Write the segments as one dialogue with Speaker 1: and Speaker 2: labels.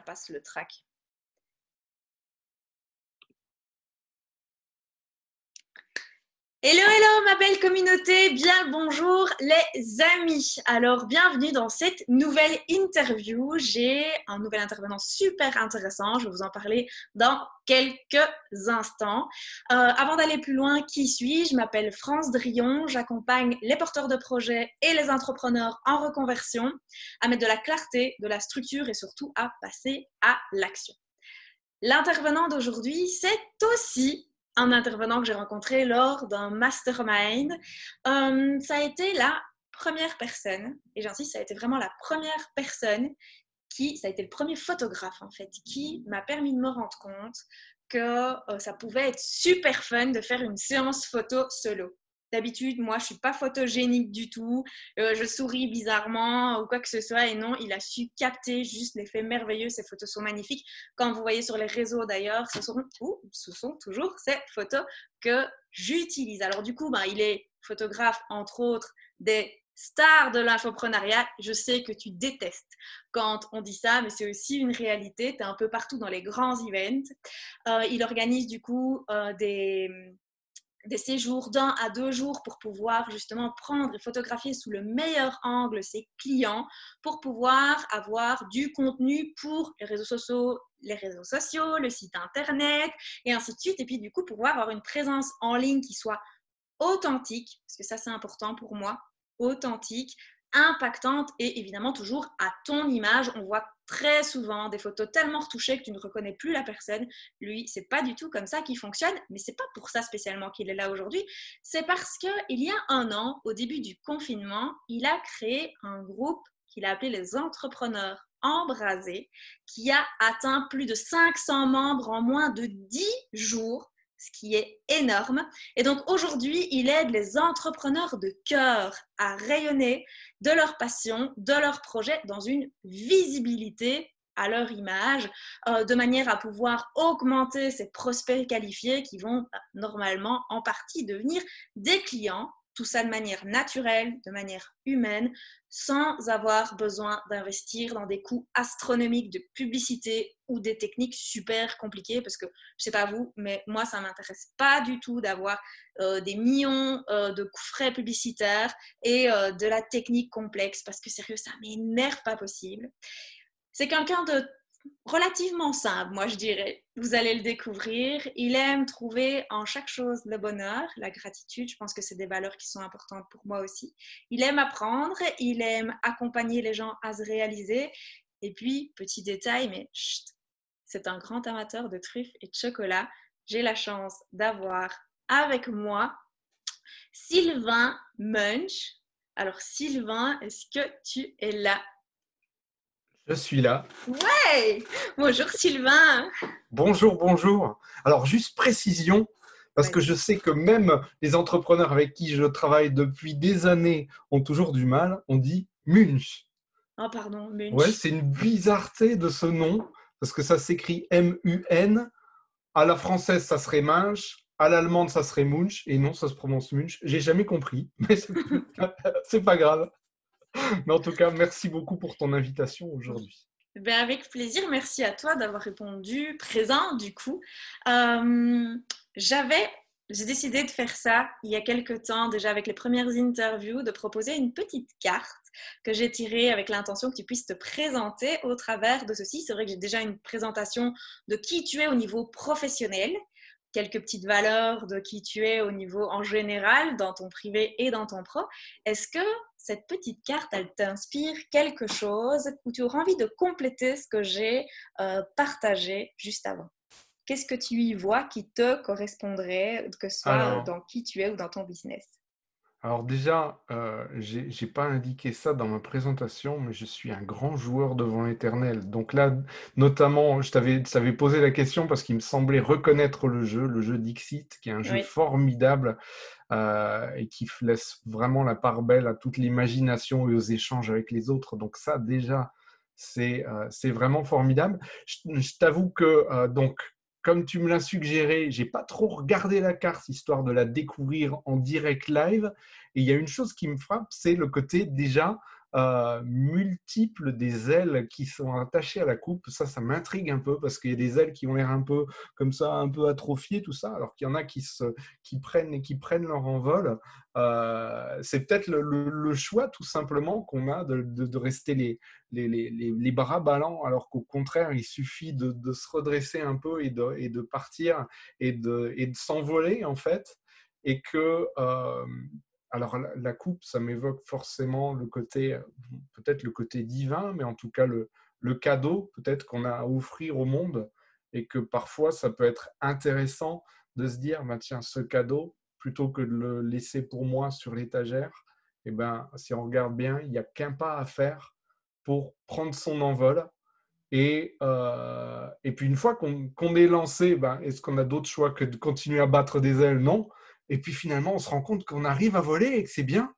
Speaker 1: passe le track. Hello, hello ma belle communauté, bien le bonjour les amis. Alors bienvenue dans cette nouvelle interview. J'ai un nouvel intervenant super intéressant, je vais vous en parler dans quelques instants. Avant d'aller plus loin, qui suis-je? Je m'appelle France Drillon, j'accompagne les porteurs de projets et les entrepreneurs en reconversion à mettre de la clarté, de la structure et surtout à passer à l'action. L'intervenant d'aujourd'hui, c'est aussi un intervenant que j'ai rencontré lors d'un mastermind. Ça a été la première personne, et j'insiste, ça a été vraiment la première personne ça a été le premier photographe en fait, qui m'a permis de me rendre compte que ça pouvait être super fun de faire une séance photo solo. D'habitude, moi, je ne suis pas photogénique du tout, je souris bizarrement ou quoi que ce soit, et non, il a su capter juste l'effet merveilleux, ces photos sont magnifiques. Quand vous voyez sur les réseaux d'ailleurs, ce sont toujours ces photos que j'utilise. Alors du coup, il est photographe, entre autres, des stars de l'infoprenariat. Je sais que tu détestes quand on dit ça, mais c'est aussi une réalité. Tu es un peu partout dans les grands events. Il organise du coup des séjours d'1 à 2 jours pour pouvoir justement prendre et photographier sous le meilleur angle ses clients pour pouvoir avoir du contenu pour les réseaux sociaux, le site internet et ainsi de suite. Et puis du coup, pouvoir avoir une présence en ligne qui soit authentique, parce que ça c'est important pour moi, authentique, impactante et évidemment toujours à ton image. On voit très souvent des photos tellement retouchées que tu ne reconnais plus la personne. Lui, c'est pas du tout comme ça qu'il fonctionne, mais c'est pas pour ça spécialement qu'il est là aujourd'hui. C'est parce que il y a 1 an, au début du confinement, il a créé un groupe qu'il a appelé les entrepreneurs embrasés, qui a atteint plus de 500 membres en moins de 10 jours, ce qui est énorme. Et donc aujourd'hui, il aide les entrepreneurs de cœur à rayonner de leur passion, de leur projet dans une visibilité à leur image, de manière à pouvoir augmenter ces prospects qualifiés qui vont normalement en partie devenir des clients. Tout ça de manière naturelle, de manière humaine, sans avoir besoin d'investir dans des coûts astronomiques de publicité ou des techniques super compliquées, parce que je sais pas vous, mais moi ça m'intéresse pas du tout d'avoir des millions de coûts frais publicitaires et de la technique complexe, parce que sérieux, ça m'énerve pas possible. C'est quelqu'un de relativement simple, moi je dirais. Vous allez le découvrir. Il aime trouver en chaque chose le bonheur, la gratitude. Je pense que c'est des valeurs qui sont importantes pour moi aussi. Il aime apprendre, il aime accompagner les gens à se réaliser. Et puis, petit détail, mais chut, c'est un grand amateur de truffes et de chocolat. J'ai la chance d'avoir avec moi Sylvain Munch. Alors Sylvain, est-ce que tu es là?
Speaker 2: Je suis là.
Speaker 1: Ouais! Bonjour Sylvain!
Speaker 2: Bonjour, bonjour. Alors, juste précision, parce que
Speaker 1: Vas-y.
Speaker 2: je sais que même les entrepreneurs avec qui je travaille depuis des années ont toujours du mal. On dit Munch.
Speaker 1: Oh pardon,
Speaker 2: Ouais,
Speaker 1: Munch.
Speaker 2: c'est une bizarreté de ce nom, parce que ça s'écrit M-U-N. À la française, ça serait Munch. À l'allemande, ça serait Munch. Et non, ça se prononce Munch. J'ai jamais compris, mais c'est pas grave. Mais en tout cas, merci beaucoup pour ton invitation aujourd'hui.
Speaker 1: Ben avec plaisir, merci à toi d'avoir répondu présent du coup. Euh, j'avais, j'ai décidé de faire ça il y a quelques temps, déjà avec les premières interviews, de proposer une petite carte que j'ai tirée avec l'intention que tu puisses te présenter au travers de ceci. C'est vrai que j'ai déjà une présentation de qui tu es au niveau professionnel, quelques petites valeurs de qui tu es au niveau en général, dans ton privé et dans ton pro. Est-ce que cette petite carte, elle t'inspire quelque chose ou tu auras envie de compléter ce que j'ai partagé juste avant? Qu'est-ce que tu y vois qui te correspondrait, que ce soit
Speaker 2: Alors,
Speaker 1: dans qui tu es ou dans ton business?
Speaker 2: Alors déjà, j'ai pas indiqué ça dans ma présentation, mais je suis un grand joueur devant l'Éternel. Donc là, notamment, je t'avais posé la question parce qu'il me semblait reconnaître le jeu Dixit, qui est un jeu
Speaker 1: Oui.
Speaker 2: formidable et qui laisse vraiment la part belle à toute l'imagination et aux échanges avec les autres. Donc ça, déjà, c'est vraiment formidable. Je t'avoue que donc comme tu me l'as suggéré, j'ai pas trop regardé la carte histoire de la découvrir en direct live. Et il y a une chose qui me frappe, c'est le côté déjà multiples des ailes qui sont attachées à la coupe. Ça m'intrigue un peu parce qu'il y a des ailes qui ont l'air un peu comme ça, un peu atrophiées, tout ça, alors qu'il y en a qui prennent leur envol. C'est peut-être le choix tout simplement qu'on a de rester les bras ballants, alors qu'au contraire, il suffit de se redresser un peu et de partir et de s'envoler en fait. Et que alors la coupe, ça m'évoque forcément le côté, peut-être le côté divin, mais en tout cas le cadeau peut-être qu'on a à offrir au monde, et que parfois ça peut être intéressant de se dire, bah, tiens, ce cadeau, plutôt que de le laisser pour moi sur l'étagère, eh ben, si on regarde bien, il n'y a qu'un pas à faire pour prendre son envol. Et puis une fois qu'on est lancé, ben, est-ce qu'on a d'autres choix que de continuer à battre des ailes? Non. Et puis finalement, on se rend compte qu'on arrive à voler et que c'est bien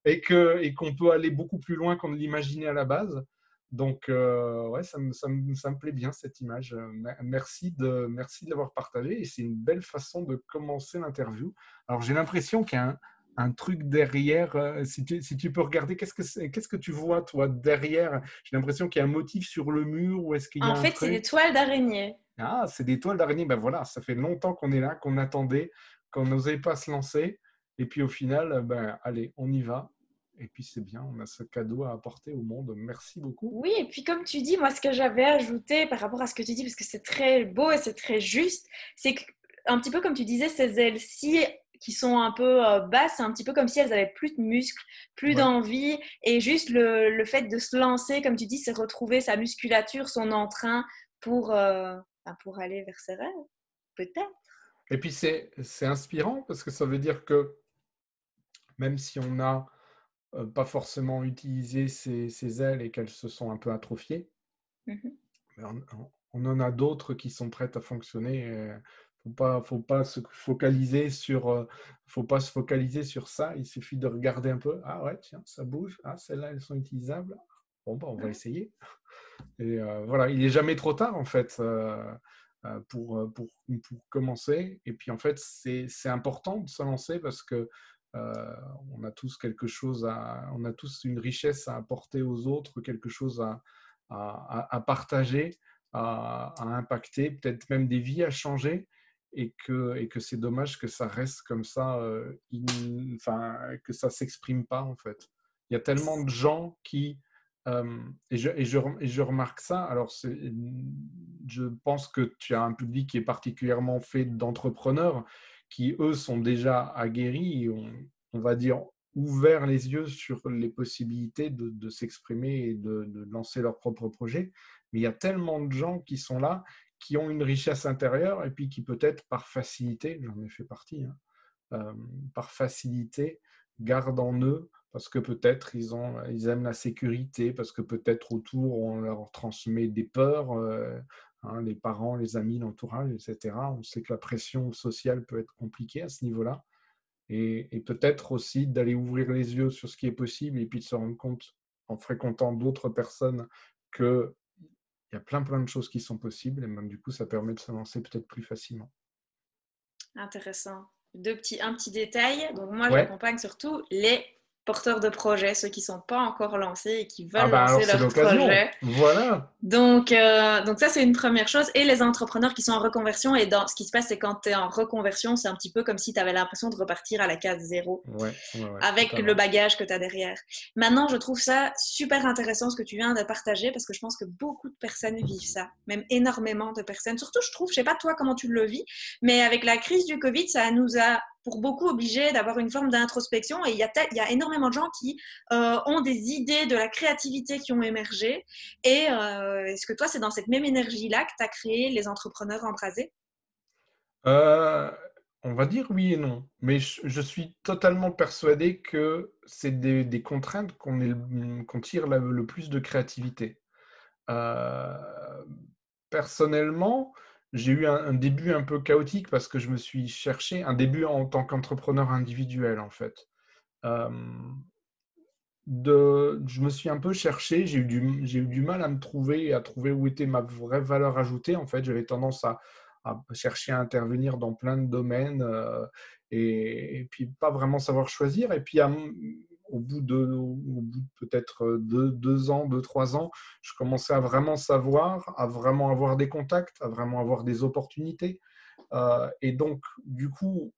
Speaker 2: et qu'on peut aller beaucoup plus loin qu'on ne l'imaginait à la base. Donc, ouais, ça me plaît bien cette image. Merci de l'avoir partagé et c'est une belle façon de commencer l'interview. Alors, j'ai l'impression qu'il y a un truc derrière. Si tu peux regarder, qu'est-ce que tu vois, toi, derrière? J'ai l'impression qu'il y a un motif sur le mur ou est-ce qu'il y
Speaker 1: En
Speaker 2: a un
Speaker 1: fait, c'est des
Speaker 2: truc?
Speaker 1: toiles d'araignée.
Speaker 2: Ah, c'est des toiles d'araignée. Ben voilà, ça fait longtemps qu'on est là, qu'on attendait, qu'on n'osait pas se lancer. Et puis au final, ben, allez, on y va. Et puis c'est bien, on a ce cadeau à apporter au monde. Merci beaucoup.
Speaker 1: Oui, et puis comme tu dis, moi, ce que j'avais ajouté par rapport à ce que tu dis, parce que c'est très beau et c'est très juste, c'est que, un petit peu comme tu disais, ces ailes-ci qui sont un peu basses, c'est un petit peu comme si elles avaient plus de muscles, plus
Speaker 2: Ouais.
Speaker 1: d'envie, et juste le fait de se lancer, comme tu dis, c'est retrouver sa musculature, son entrain pour aller vers ses rêves, peut-être.
Speaker 2: Et puis c'est inspirant parce que ça veut dire que même si on n'a pas forcément utilisé ces ailes et qu'elles se sont un peu atrophiées,
Speaker 1: Mhm.
Speaker 2: mais on en a d'autres qui sont prêtes à fonctionner. Faut pas faut pas se focaliser sur ça. Il suffit de regarder un peu. Ah ouais, tiens, ça bouge. Ah, celles-là, elles sont utilisables. Bon, bah, on va essayer. Et voilà, il n'est jamais trop tard en fait pour commencer. Et puis en fait, c'est important de se lancer parce que on a tous on a tous une richesse à apporter aux autres, quelque chose à partager, à impacter, peut-être même des vies à changer. Et que c'est dommage que ça reste comme ça, enfin, que ça ne s'exprime pas en fait. Il y a tellement de gens qui et je remarque ça. Alors, je pense que tu as un public qui est particulièrement fait d'entrepreneurs qui, eux, sont déjà aguerris et on va dire, ouvert les yeux sur les possibilités de s'exprimer et de lancer leur propre projet. Mais il y a tellement de gens qui sont là, qui ont une richesse intérieure et puis qui peut-être par facilité, j'en ai fait partie, hein, euh, par facilité, gardent en eux parce que peut-être ils aiment la sécurité, parce que peut-être autour on leur transmet des peurs, hein, les parents, les amis, l'entourage, etc. On sait que la pression sociale peut être compliquée à ce niveau-là. Et peut-être aussi d'aller ouvrir les yeux sur ce qui est possible et puis de se rendre compte en fréquentant d'autres personnes qu'il y a plein de choses qui sont possibles et même du coup ça permet de se lancer peut-être plus facilement.
Speaker 1: Intéressant. Un petit détail. Donc, moi,
Speaker 2: Ouais.
Speaker 1: j'accompagne surtout les porteurs de projets, ceux qui ne sont pas encore lancés et qui
Speaker 2: Ah
Speaker 1: veulent
Speaker 2: ben alors
Speaker 1: lancer
Speaker 2: c'est
Speaker 1: leur
Speaker 2: l'occasion.
Speaker 1: projet.
Speaker 2: Voilà.
Speaker 1: Donc ça, c'est une première chose. Et les entrepreneurs qui sont en reconversion. Et ce qui se passe, c'est quand tu es en reconversion, c'est un petit peu comme si tu avais l'impression de repartir à la case zéro
Speaker 2: Ouais, ouais, ouais,
Speaker 1: avec le
Speaker 2: totalement.
Speaker 1: bagage que tu as derrière. Maintenant, je trouve ça super intéressant ce que tu viens de partager parce que je pense que beaucoup de personnes vivent ça, même énormément de personnes. Surtout, je trouve, je sais pas toi comment tu le vis, mais avec la crise du Covid, ça nous a pour beaucoup obligés d'avoir une forme d'introspection et il y a énormément de gens qui ont des idées, de la créativité qui ont émergé. Et est-ce que toi, c'est dans cette même énergie-là que tu as créé les entrepreneurs embrasés?
Speaker 2: Euh, on va dire oui et non, mais je suis totalement persuadé que c'est des contraintes qu'on tire le plus de créativité. Euh, Personnellement, j'ai eu un début un peu chaotique parce que je me suis cherché un début en tant qu'entrepreneur individuel en fait. Euh, je me suis un peu cherché, j'ai eu du mal à me trouver, à trouver où était ma vraie valeur ajoutée. En fait, j'avais tendance à chercher à intervenir dans plein de domaines et puis pas vraiment savoir choisir. Et puis au bout de peut-être 2 ans, 2, 3 ans, je commençais à vraiment savoir, à vraiment avoir des contacts, à vraiment avoir des opportunités. Et donc, du coup,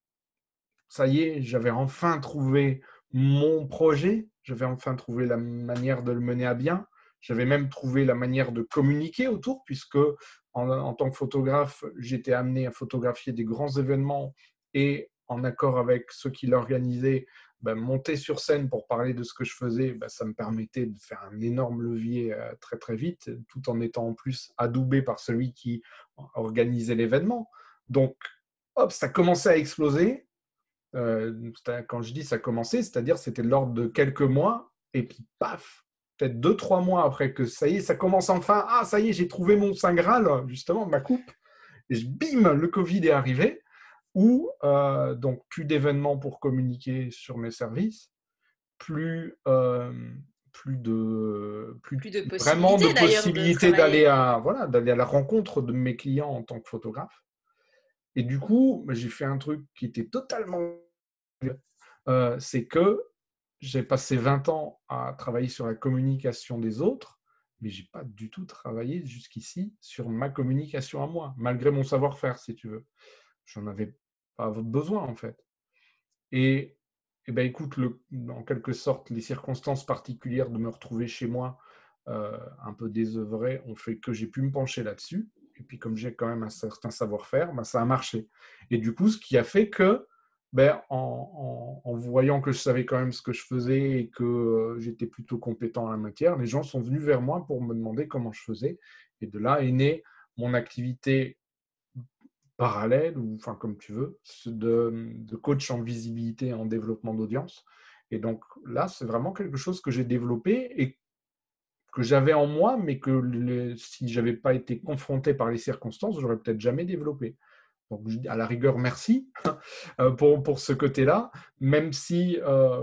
Speaker 2: ça y est, j'avais enfin trouvé mon projet, j'avais enfin trouvé la manière de le mener à bien, j'avais même trouvé la manière de communiquer autour, puisque en tant que photographe, j'étais amené à photographier des grands événements et en accord avec ceux qui l'organisaient, ben, monter sur scène pour parler de ce que je faisais, ben, ça me permettait de faire un énorme levier très très vite, tout en étant en plus adoubé par celui qui organisait l'événement. Donc, hop, ça commençait à exploser. Quand je dis ça a commencé, c'est-à-dire c'était de l'ordre de quelques mois, et puis paf, peut-être 2, 3 mois après que ça y est, ça commence enfin, ah ça y est, j'ai trouvé mon Saint Graal, justement, ma coupe, et bim, le Covid est arrivé, où donc plus d'événements pour communiquer sur mes services, plus, plus
Speaker 1: Plus de
Speaker 2: vraiment de
Speaker 1: possibilités d'ailleurs de
Speaker 2: possibilités
Speaker 1: travailler.
Speaker 2: d'aller à la rencontre de mes clients en tant que photographe. Et du coup, j'ai fait un truc qui était totalement c'est que j'ai passé 20 ans à travailler sur la communication des autres, mais je n'ai pas du tout travaillé jusqu'ici sur ma communication à moi, malgré mon savoir-faire, si tu veux. J'en avais pas besoin, en fait. Et, et ben, écoute, en quelque sorte, les circonstances particulières de me retrouver chez moi, un peu désœuvré, ont fait que j'ai pu me pencher là-dessus. Et puis, comme j'ai quand même un certain savoir-faire, ben, ça a marché. Et du coup, ce qui a fait que, ben, en voyant que je savais quand même ce que je faisais et que j'étais plutôt compétent en la matière, les gens sont venus vers moi pour me demander comment je faisais. Et de là est née mon activité parallèle, ou enfin comme tu veux, de coach en visibilité et en développement d'audience. Et donc là, c'est vraiment quelque chose que j'ai développé et que j'avais en moi, mais que si je n'avais pas été confronté par les circonstances, j'aurais peut-être jamais développé. Donc, à la rigueur, merci pour ce côté-là, même si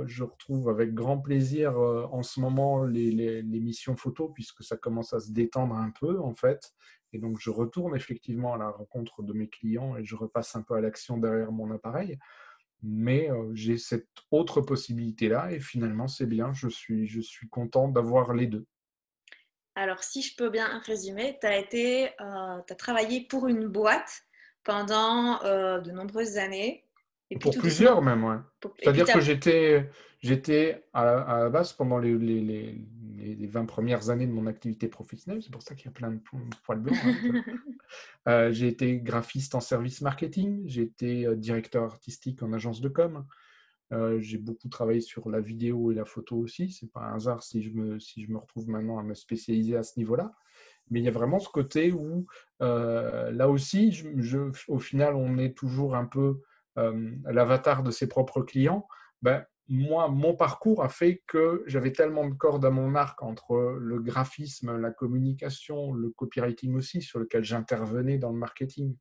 Speaker 2: je retrouve avec grand plaisir en ce moment les missions photos, puisque ça commence à se détendre un peu, en fait. Et donc, je retourne effectivement à la rencontre de mes clients et je repasse un peu à l'action derrière mon appareil. Mais j'ai cette autre possibilité-là et finalement, c'est bien. Je suis content d'avoir les deux.
Speaker 1: Alors, si je peux bien résumer, tu as travaillé pour une boîte pendant de nombreuses années, et puis
Speaker 2: Pour
Speaker 1: tout doucement,
Speaker 2: plusieurs même, ouais.
Speaker 1: et puis
Speaker 2: C'est-à-dire que j'étais à la base pendant les 20 premières années de mon activité professionnelle, c'est pour ça qu'il y a plein de poils blancs là. J'ai été graphiste en service marketing, j'ai été directeur artistique en agence de com, j'ai beaucoup travaillé sur la vidéo et la photo aussi, c'est pas un hasard si je me retrouve maintenant à me spécialiser à ce niveau-là. Mais il y a vraiment ce côté où, là aussi, au final, on est toujours un peu l'avatar de ses propres clients. Ben, moi, mon parcours a fait que j'avais tellement de cordes à mon arc entre le graphisme, la communication, le copywriting aussi, sur lequel j'intervenais dans le marketing.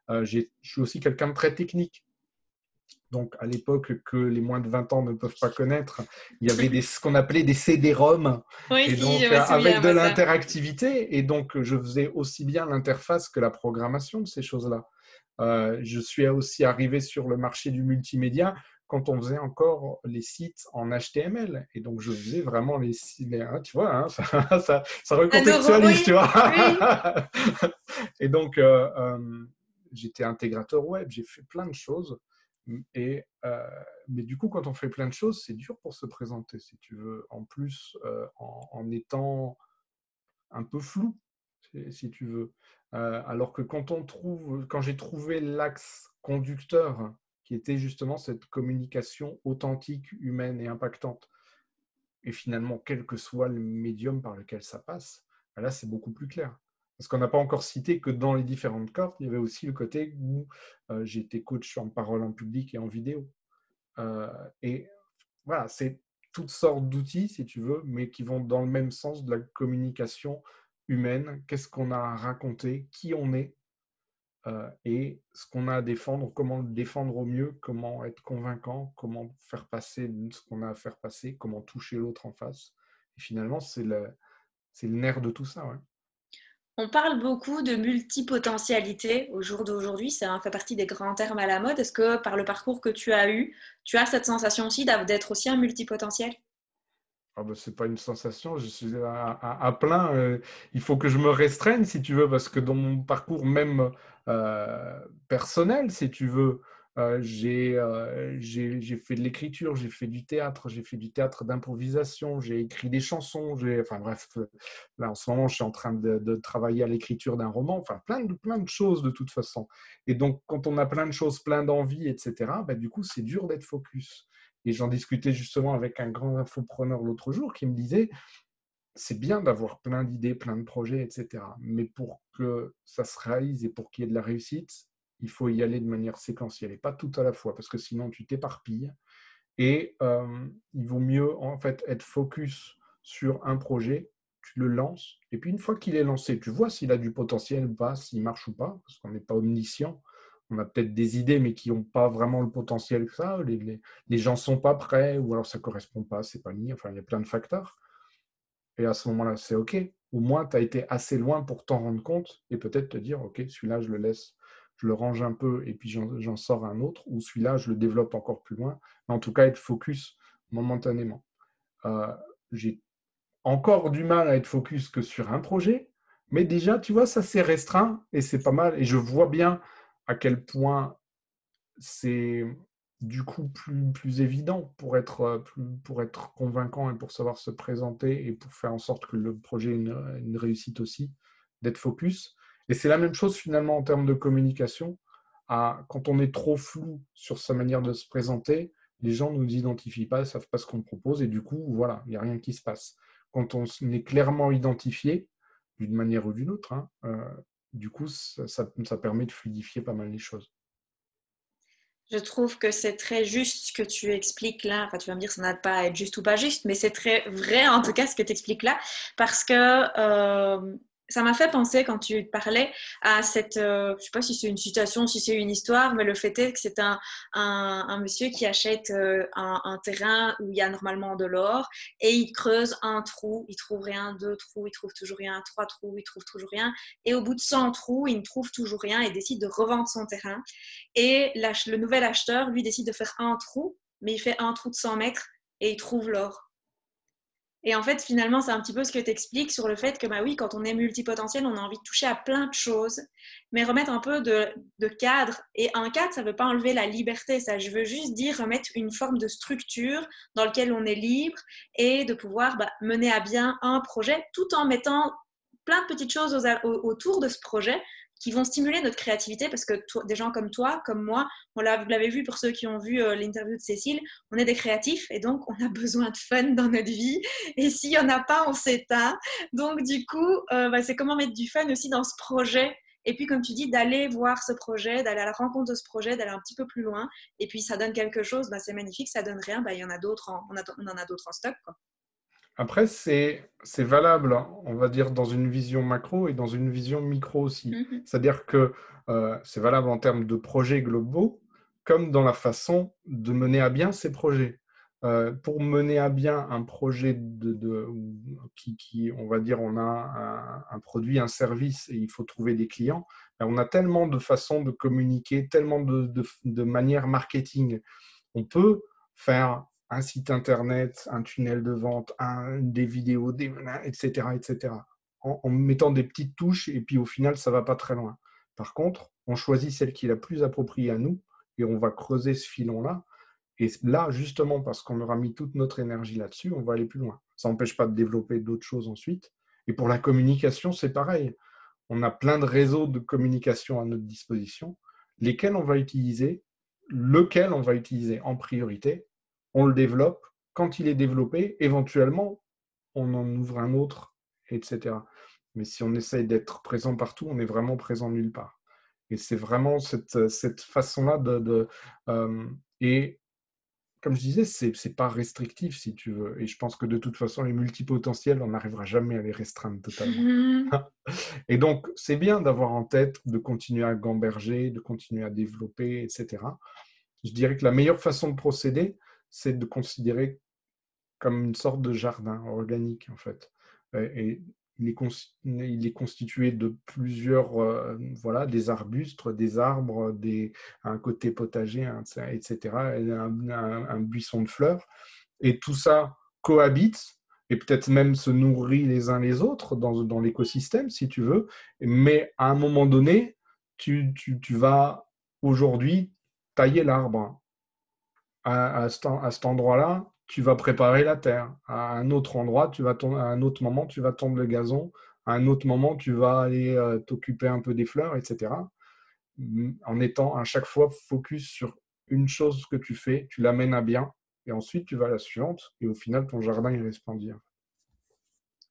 Speaker 2: Je suis aussi quelqu'un de très technique. Donc, à l'époque que les moins de 20 ans ne peuvent pas connaître, il y avait ce qu'on appelait des CD-ROM,
Speaker 1: oui,
Speaker 2: et
Speaker 1: si, je
Speaker 2: donc
Speaker 1: me souviens,
Speaker 2: avec de
Speaker 1: moi, ça.
Speaker 2: l'interactivité, et donc je faisais aussi bien l'interface que la programmation de ces choses-là. Je suis aussi arrivé sur le marché du multimédia quand on faisait encore les sites en HTML, et donc je faisais vraiment les sites, hein, tu vois, hein, ça recontextualise, tu
Speaker 1: Oui,
Speaker 2: vois.
Speaker 1: oui.
Speaker 2: Et donc, j'étais intégrateur web, j'ai fait plein de choses. Mais du coup, quand on fait plein de choses, c'est dur pour se présenter, si tu veux. En plus, en étant un peu flou, si tu veux. Alors que quand j'ai trouvé l'axe conducteur, qui était justement cette communication authentique, humaine et impactante, et finalement, quel que soit le médium par lequel ça passe, là, c'est beaucoup plus clair. Parce qu'on n'a pas encore cité que dans les différentes cordes, il y avait aussi le côté où j'ai été coach en parole en public et en vidéo. Et voilà, c'est toutes sortes d'outils, si tu veux, mais qui vont dans le même sens de la communication humaine. Qu'est-ce qu'on a à raconter, qui on est, et ce qu'on a à défendre, comment le défendre au mieux, comment être convaincant, comment faire passer ce qu'on a à faire passer, comment toucher l'autre en face. Et finalement, c'est le nerf de tout ça. Ouais.
Speaker 1: On parle beaucoup de multipotentialité au jour d'aujourd'hui, ça fait partie des grands termes à la mode. Est-ce que par le parcours que tu as eu, tu as cette sensation aussi d'être aussi un multipotentiel?
Speaker 2: Ah ben, c'est pas une sensation, je suis à plein. Il faut que je me restreigne, si tu veux, parce que dans mon parcours même personnel, si tu veux, j'ai fait de l'écriture, j'ai fait du théâtre d'improvisation, j'ai écrit des chansons, enfin bref, là en ce moment, je suis en train de travailler à l'écriture d'un roman, enfin plein de choses de toute façon. Et donc, quand on a plein de choses, plein d'envies, etc., ben, du coup, c'est dur d'être focus. Et j'en discutais justement avec un grand infopreneur l'autre jour qui me disait, c'est bien d'avoir plein d'idées, plein de projets, etc. Mais pour que ça se réalise et pour qu'il y ait de la réussite, il faut y aller de manière séquentielle et pas tout à la fois, parce que sinon tu t'éparpilles. Et il vaut mieux en fait être focus sur un projet, tu le lances, et puis une fois qu'il est lancé, tu vois s'il a du potentiel ou pas, s'il marche ou pas, parce qu'on n'est pas omniscient. On a peut-être des idées, mais qui n'ont pas vraiment le potentiel que ça. Les gens ne sont pas prêts, ou alors ça ne correspond pas, c'est pas ni. Enfin, il y a plein de facteurs. Et à ce moment-là, c'est OK. Au moins, tu as été assez loin pour t'en rendre compte et peut-être te dire, OK, celui-là, je le laisse, je le range un peu et puis j'en sors un autre, ou celui-là, je le développe encore plus loin. Mais en tout cas, être focus momentanément. Euh, j'ai encore du mal à être focus que sur un projet, mais déjà, tu vois, ça s'est restreint et c'est pas mal. Et je vois bien à quel point c'est du coup plus évident pour être convaincant et pour savoir se présenter et pour faire en sorte que le projet ait une réussite aussi, d'être focus. Et c'est la même chose finalement en termes de communication. Quand on est trop flou sur sa manière de se présenter, les gens ne nous identifient pas, ne savent pas ce qu'on propose et du coup, voilà, il n'y a rien qui se passe. Quand on est clairement identifié, d'une manière ou d'une autre, hein, du coup, ça permet de fluidifier pas mal les choses.
Speaker 1: Je trouve que c'est très juste ce que tu expliques là. Enfin, tu vas me dire ça n'a pas à être juste ou pas juste, mais c'est très vrai en tout cas ce que tu expliques là, parce que ça m'a fait penser quand tu parlais à cette, je sais pas si c'est une citation, si c'est une histoire, mais le fait est que c'est un monsieur qui achète un terrain où il y a normalement de l'or et il creuse un trou, il trouve rien, deux trous, il trouve toujours rien, trois trous, il trouve toujours rien, et au bout de 100 trous, il ne trouve toujours rien et décide de revendre son terrain. Et le nouvel acheteur, lui, décide de faire un trou, mais il fait un trou de 100 mètres et il trouve l'or. Et en fait, finalement, c'est un petit peu ce que tu expliques sur le fait que, bah oui, quand on est multipotentiel, on a envie de toucher à plein de choses, mais remettre un peu de cadre. Et un cadre, ça ne veut pas enlever la liberté, ça. Je veux juste dire remettre une forme de structure dans laquelle on est libre et de pouvoir mener à bien un projet tout en mettant plein de petites choses autour de ce projet qui vont stimuler notre créativité parce que des gens comme toi, comme moi, vous l'avez vu pour ceux qui ont vu l'interview de Cécile, on est des créatifs et donc on a besoin de fun dans notre vie et s'il n'y en a pas, on s'éteint. Donc du coup, c'est comment mettre du fun aussi dans ce projet et puis comme tu dis, d'aller voir ce projet, d'aller à la rencontre de ce projet, d'aller un petit peu plus loin et puis ça donne quelque chose, c'est magnifique, ça donne rien, il y en a d'autres, on en a d'autres en stock, quoi.
Speaker 2: Après, c'est valable, hein, on va dire, dans une vision macro et dans une vision micro aussi.
Speaker 1: Mm-hmm.
Speaker 2: C'est-à-dire que c'est valable en termes de projets globaux, comme dans la façon de mener à bien ces projets. Pour mener à bien un projet on va dire, on a un produit, un service et il faut trouver des clients, ben, on a tellement de façons de communiquer, tellement de manières marketing. On peut faire un site internet, un tunnel de vente, des vidéos, etc., etc. En mettant des petites touches et puis au final, ça ne va pas très loin. Par contre, on choisit celle qui est la plus appropriée à nous et on va creuser ce filon-là. Et là, justement, parce qu'on aura mis toute notre énergie là-dessus, on va aller plus loin. Ça n'empêche pas de développer d'autres choses ensuite. Et pour la communication, c'est pareil. On a plein de réseaux de communication à notre disposition, lesquels on va utiliser, lequel on va utiliser en priorité, on le développe. Quand il est développé, éventuellement, on en ouvre un autre, etc. Mais si on essaye d'être présent partout, on est vraiment présent nulle part. Et c'est vraiment cette façon-là et comme je disais, c'est pas restrictif si tu veux. Et je pense que de toute façon, les multipotentiels, on n'arrivera jamais à les restreindre totalement. Et donc, c'est bien d'avoir en tête de continuer à gamberger, de continuer à développer, etc. Je dirais que la meilleure façon de procéder, c'est de considérer comme une sorte de jardin organique, en fait. Et il est constitué de plusieurs, voilà, des arbustes, des arbres, un côté potager, etc., et un buisson de fleurs. Et tout ça cohabite et peut-être même se nourrit les uns les autres dans l'écosystème, si tu veux. Mais à un moment donné, tu vas aujourd'hui tailler l'arbre. À cet endroit-là, tu vas préparer la terre. À un autre endroit, à un autre moment, tu vas tondre le gazon. À un autre moment, tu vas aller t'occuper un peu des fleurs, etc. En étant à chaque fois focus sur une chose que tu fais, tu l'amènes à bien, et ensuite tu vas à la suivante, et au final, ton jardin il est splendique.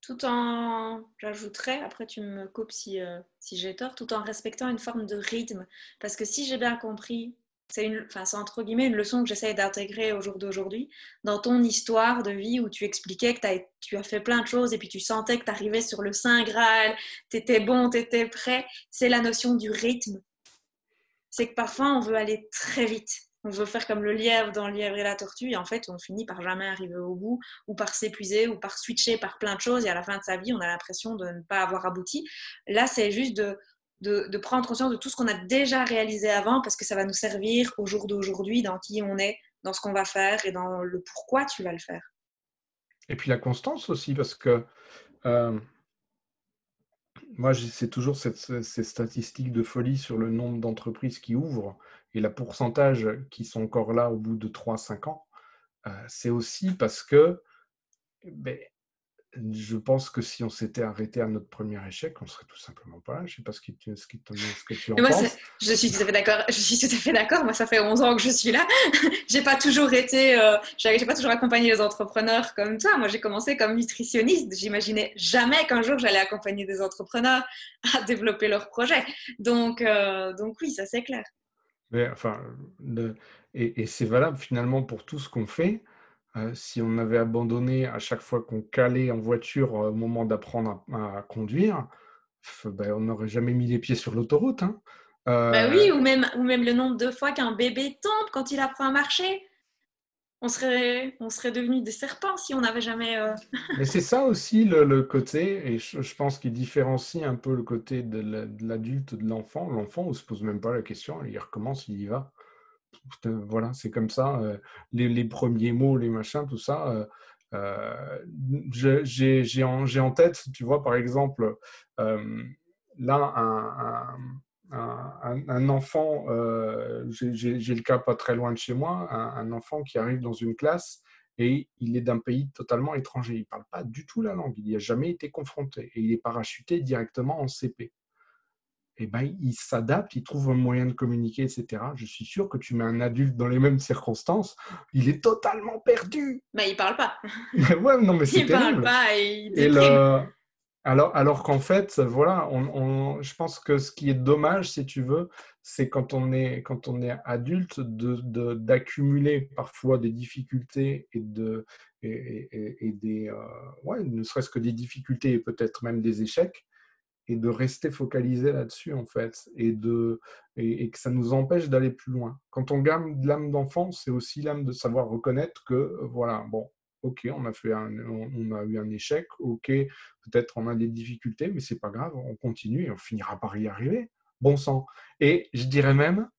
Speaker 1: Tout en, j'ajouterais, après tu me coupes si j'ai tort, tout en respectant une forme de rythme. Parce que si j'ai bien compris, c'est entre guillemets une leçon que j'essaie d'intégrer au jour d'aujourd'hui, dans ton histoire de vie où tu expliquais que tu as fait plein de choses et puis tu sentais que tu arrivais sur le Saint Graal, tu étais bon, tu étais prêt, c'est la notion du rythme. C'est que parfois on veut aller très vite. On veut faire comme le lièvre dans le lièvre et la tortue, et en fait, on finit par jamais arriver au bout, ou par s'épuiser, ou par switcher par plein de choses, et à la fin de sa vie, on a l'impression de ne pas avoir abouti. Là, c'est juste de prendre conscience de tout ce qu'on a déjà réalisé avant, parce que ça va nous servir au jour d'aujourd'hui, dans qui on est, dans ce qu'on va faire, et dans le pourquoi tu vas le faire.
Speaker 2: Et puis la constance aussi, parce que euh, moi, c'est toujours ces statistiques de folie sur le nombre d'entreprises qui ouvrent et la pourcentage qui sont encore là au bout de 3 5 ans. C'est aussi parce que ben, je pense que si on s'était arrêté à notre premier échec, on serait tout simplement pas là. Je ne sais pas ce que tu
Speaker 1: Mais
Speaker 2: en
Speaker 1: moi,
Speaker 2: penses.
Speaker 1: je suis tout à fait d'accord. Je suis tout à fait d'accord. Moi, ça fait 11 ans que je suis là. J'ai pas toujours été, j'ai pas toujours accompagné les entrepreneurs comme toi. Moi, j'ai commencé comme nutritionniste. J'imaginais jamais qu'un jour j'allais accompagner des entrepreneurs à développer leurs projets. Donc oui, ça c'est clair.
Speaker 2: Mais, enfin, et c'est valable finalement pour tout ce qu'on fait. Si on avait abandonné à chaque fois qu'on calait en voiture au moment d'apprendre à conduire, ben, on n'aurait jamais mis les pieds sur l'autoroute, hein.
Speaker 1: Bah
Speaker 2: Euh,
Speaker 1: oui, ou même le nombre de fois qu'un bébé tombe quand il apprend à marcher. On serait devenus des serpents si on n'avait jamais.
Speaker 2: mais c'est ça aussi le côté, et je pense qu'il différencie un peu le côté de l'adulte de l'enfant. L'enfant, on ne se pose même pas la question, il recommence, il y va. Voilà, c'est comme ça. Les premiers mots, les machins, tout ça. Euh, j'ai en tête, tu vois, par exemple, euh, là, un enfant, j'ai le cas pas très loin de chez moi, un enfant qui arrive dans une classe et il est d'un pays totalement étranger. Il ne parle pas du tout la langue, il n'y a jamais été confronté et il est parachuté directement en CP. Eh ben, il s'adapte, il trouve un moyen de communiquer, etc. Je suis sûr que tu mets un adulte dans les mêmes circonstances, il est totalement perdu.
Speaker 1: Bah, il parle pas.
Speaker 2: Mais ouais, non, mais c'est
Speaker 1: Il parle
Speaker 2: terrible.
Speaker 1: pas et il
Speaker 2: Et
Speaker 1: déprime.
Speaker 2: alors qu'en fait, voilà, je pense que ce qui est dommage, si tu veux, c'est quand on est adulte, d'accumuler parfois des difficultés et des, ouais, ne serait-ce que des difficultés et peut-être même des échecs, et de rester focalisé là-dessus, en fait, et que ça nous empêche d'aller plus loin. Quand on gagne de l'âme d'enfant, c'est aussi l'âme de savoir reconnaître que, voilà, bon, ok, on a eu un échec, ok, peut-être on a des difficultés, mais c'est pas grave, on continue et on finira par y arriver. Bon sang. Et je dirais même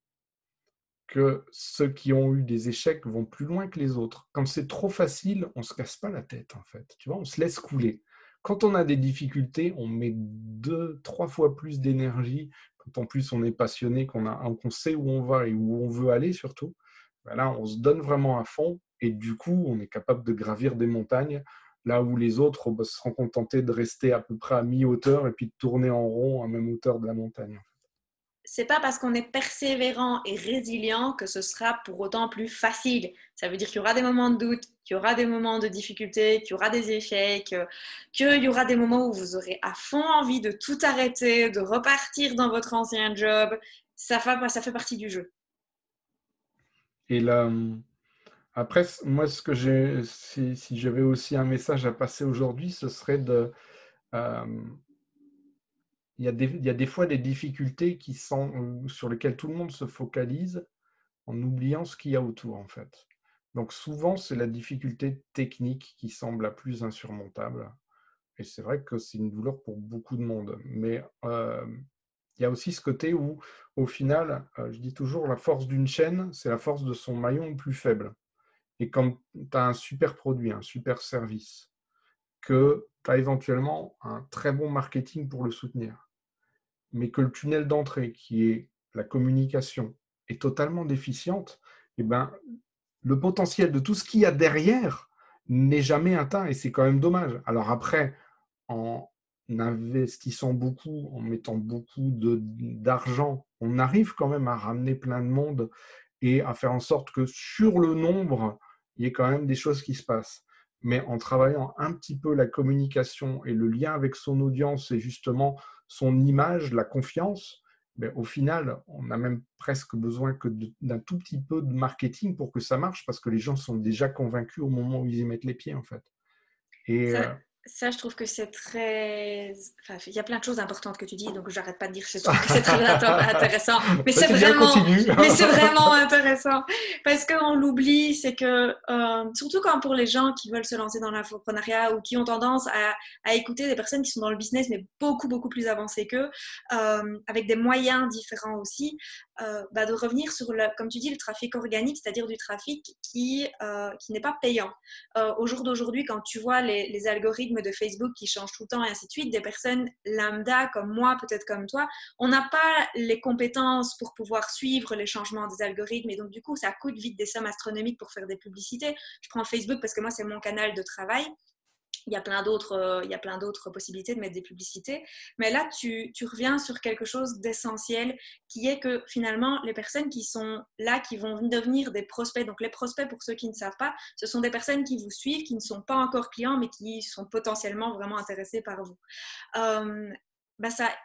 Speaker 2: que ceux qui ont eu des échecs vont plus loin que les autres. Quand c'est trop facile, on ne se casse pas la tête, en fait. Tu vois, on se laisse couler. Quand on a des difficultés, on met 2 3 fois plus d'énergie. Quand en plus on est passionné, qu'on sait où on va et où on veut aller surtout, ben là, on se donne vraiment à fond et du coup, on est capable de gravir des montagnes là où les autres seront contentés de rester à peu près à mi-hauteur et puis de tourner en rond à même hauteur de la montagne.
Speaker 1: C'est pas parce qu'on est persévérant et résilient que ce sera pour autant plus facile. Ça veut dire qu'il y aura des moments de doute, qu'il y aura des moments de difficulté, qu'il y aura des échecs, qu'il y aura des moments où vous aurez à fond envie de tout arrêter, de repartir dans votre ancien job. Ça fait partie du jeu.
Speaker 2: Et là, après, moi, si j'avais aussi un message à passer aujourd'hui, ce serait euh, il y a des fois des difficultés sur lesquelles tout le monde se focalise en oubliant ce qu'il y a autour, en fait. Donc souvent, c'est la difficulté technique qui semble la plus insurmontable. Et c'est vrai que c'est une douleur pour beaucoup de monde. Mais il y a aussi ce côté où, au final, je dis toujours, la force d'une chaîne, c'est la force de son maillon le plus faible. Et quand tu as un super produit, un super service, que tu as éventuellement un très bon marketing pour le soutenir, mais que le tunnel d'entrée, qui est la communication, est totalement déficiente, eh ben, le potentiel de tout ce qu'il y a derrière n'est jamais atteint et c'est quand même dommage. Alors après, en investissant beaucoup, en mettant beaucoup d'argent, on arrive quand même à ramener plein de monde et à faire en sorte que sur le nombre, il y ait quand même des choses qui se passent. Mais en travaillant un petit peu la communication et le lien avec son audience et justement son image, la confiance, ben, au final, on a même presque besoin que d'un tout petit peu de marketing pour que ça marche parce que les gens sont déjà convaincus au moment où ils y mettent les pieds en fait. Et
Speaker 1: Ça, ça, je trouve que c'est très... Enfin, il y a plein de choses importantes que tu dis, donc j'arrête pas de dire que je trouve que c'est très intéressant. Mais
Speaker 2: ben,
Speaker 1: c'est
Speaker 2: c'est bien,
Speaker 1: vraiment...
Speaker 2: continue.
Speaker 1: Mais c'est vraiment intéressant. Parce qu'on l'oublie, c'est que... surtout quand pour les gens qui veulent se lancer dans l'infoprenariat ou qui ont tendance à écouter des personnes qui sont dans le business, mais beaucoup, beaucoup plus avancées qu'eux, avec des moyens différents aussi, de revenir sur, comme tu dis, le trafic organique, c'est-à-dire du trafic qui n'est pas payant. Au jour d'aujourd'hui, quand tu vois les algorithmes de Facebook qui changent tout le temps et ainsi de suite, des personnes lambda comme moi, peut-être comme toi, on n'a pas les compétences pour pouvoir suivre les changements des algorithmes et donc du coup, ça coûte vite des sommes astronomiques pour faire des publicités. Je prends Facebook parce que moi, c'est mon canal de travail. Il y a plein d'autres possibilités de mettre des publicités. Mais là, tu reviens sur quelque chose d'essentiel qui est que finalement, les personnes qui sont là, qui vont devenir des prospects, donc les prospects, pour ceux qui ne savent pas, ce sont des personnes qui vous suivent, qui ne sont pas encore clients, mais qui sont potentiellement vraiment intéressés par vous. Ça,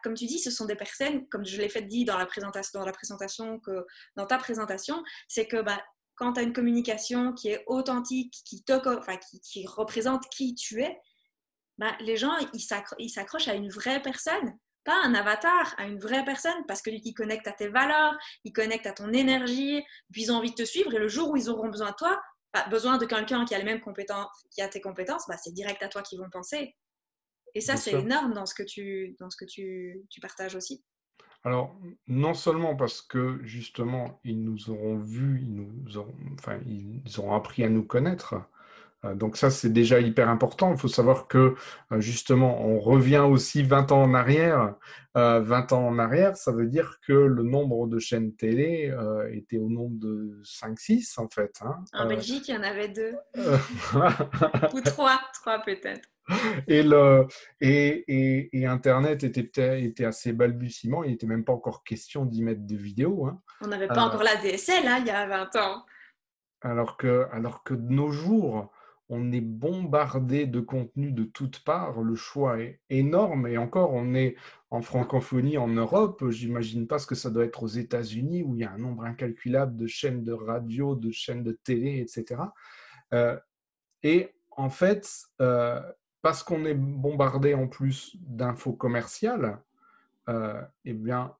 Speaker 1: comme tu dis, ce sont des personnes, comme je l'ai fait dit dans dans ta présentation, c'est que quand tu as une communication qui est authentique, qui représente qui tu es, les gens, ils s'accrochent à une vraie personne, pas un avatar, à une vraie personne, parce qu'ils connectent à tes valeurs, ils connectent à ton énergie, puis ils ont envie de te suivre, et le jour où ils auront besoin de toi, besoin de quelqu'un qui a les mêmes compétences, qui a tes compétences, c'est direct à toi qu'ils vont penser. Et ça,
Speaker 2: Bien
Speaker 1: c'est
Speaker 2: sûr.
Speaker 1: énorme dans ce que tu partages aussi.
Speaker 2: Alors, non seulement parce que justement, ils nous auront vus, ils auront appris à nous connaître. Donc ça, c'est déjà hyper important. Il faut savoir que justement, on revient aussi 20 ans en arrière. 20 ans en arrière, ça veut dire que le nombre de chaînes télé était au nombre de 5, 6 en fait. Hein.
Speaker 1: En Belgique, il y en avait 2
Speaker 2: Euh,
Speaker 1: ou 3 peut-être.
Speaker 2: Et, et Internet était assez balbutiement. Il n'était même pas encore question d'y mettre des vidéos. Hein.
Speaker 1: On n'avait pas
Speaker 2: Euh,
Speaker 1: encore la DSL il y a 20 ans.
Speaker 2: alors que de nos jours, on est bombardé de contenu de toutes parts. Le choix est énorme. Et encore, on est en francophonie en Europe. J'imagine pas ce que ça doit être aux États-Unis, où il y a un nombre incalculable de chaînes de radio, de chaînes de télé, etc. Et en fait, parce qu'on est bombardé en plus d'infos commerciales, eh bien,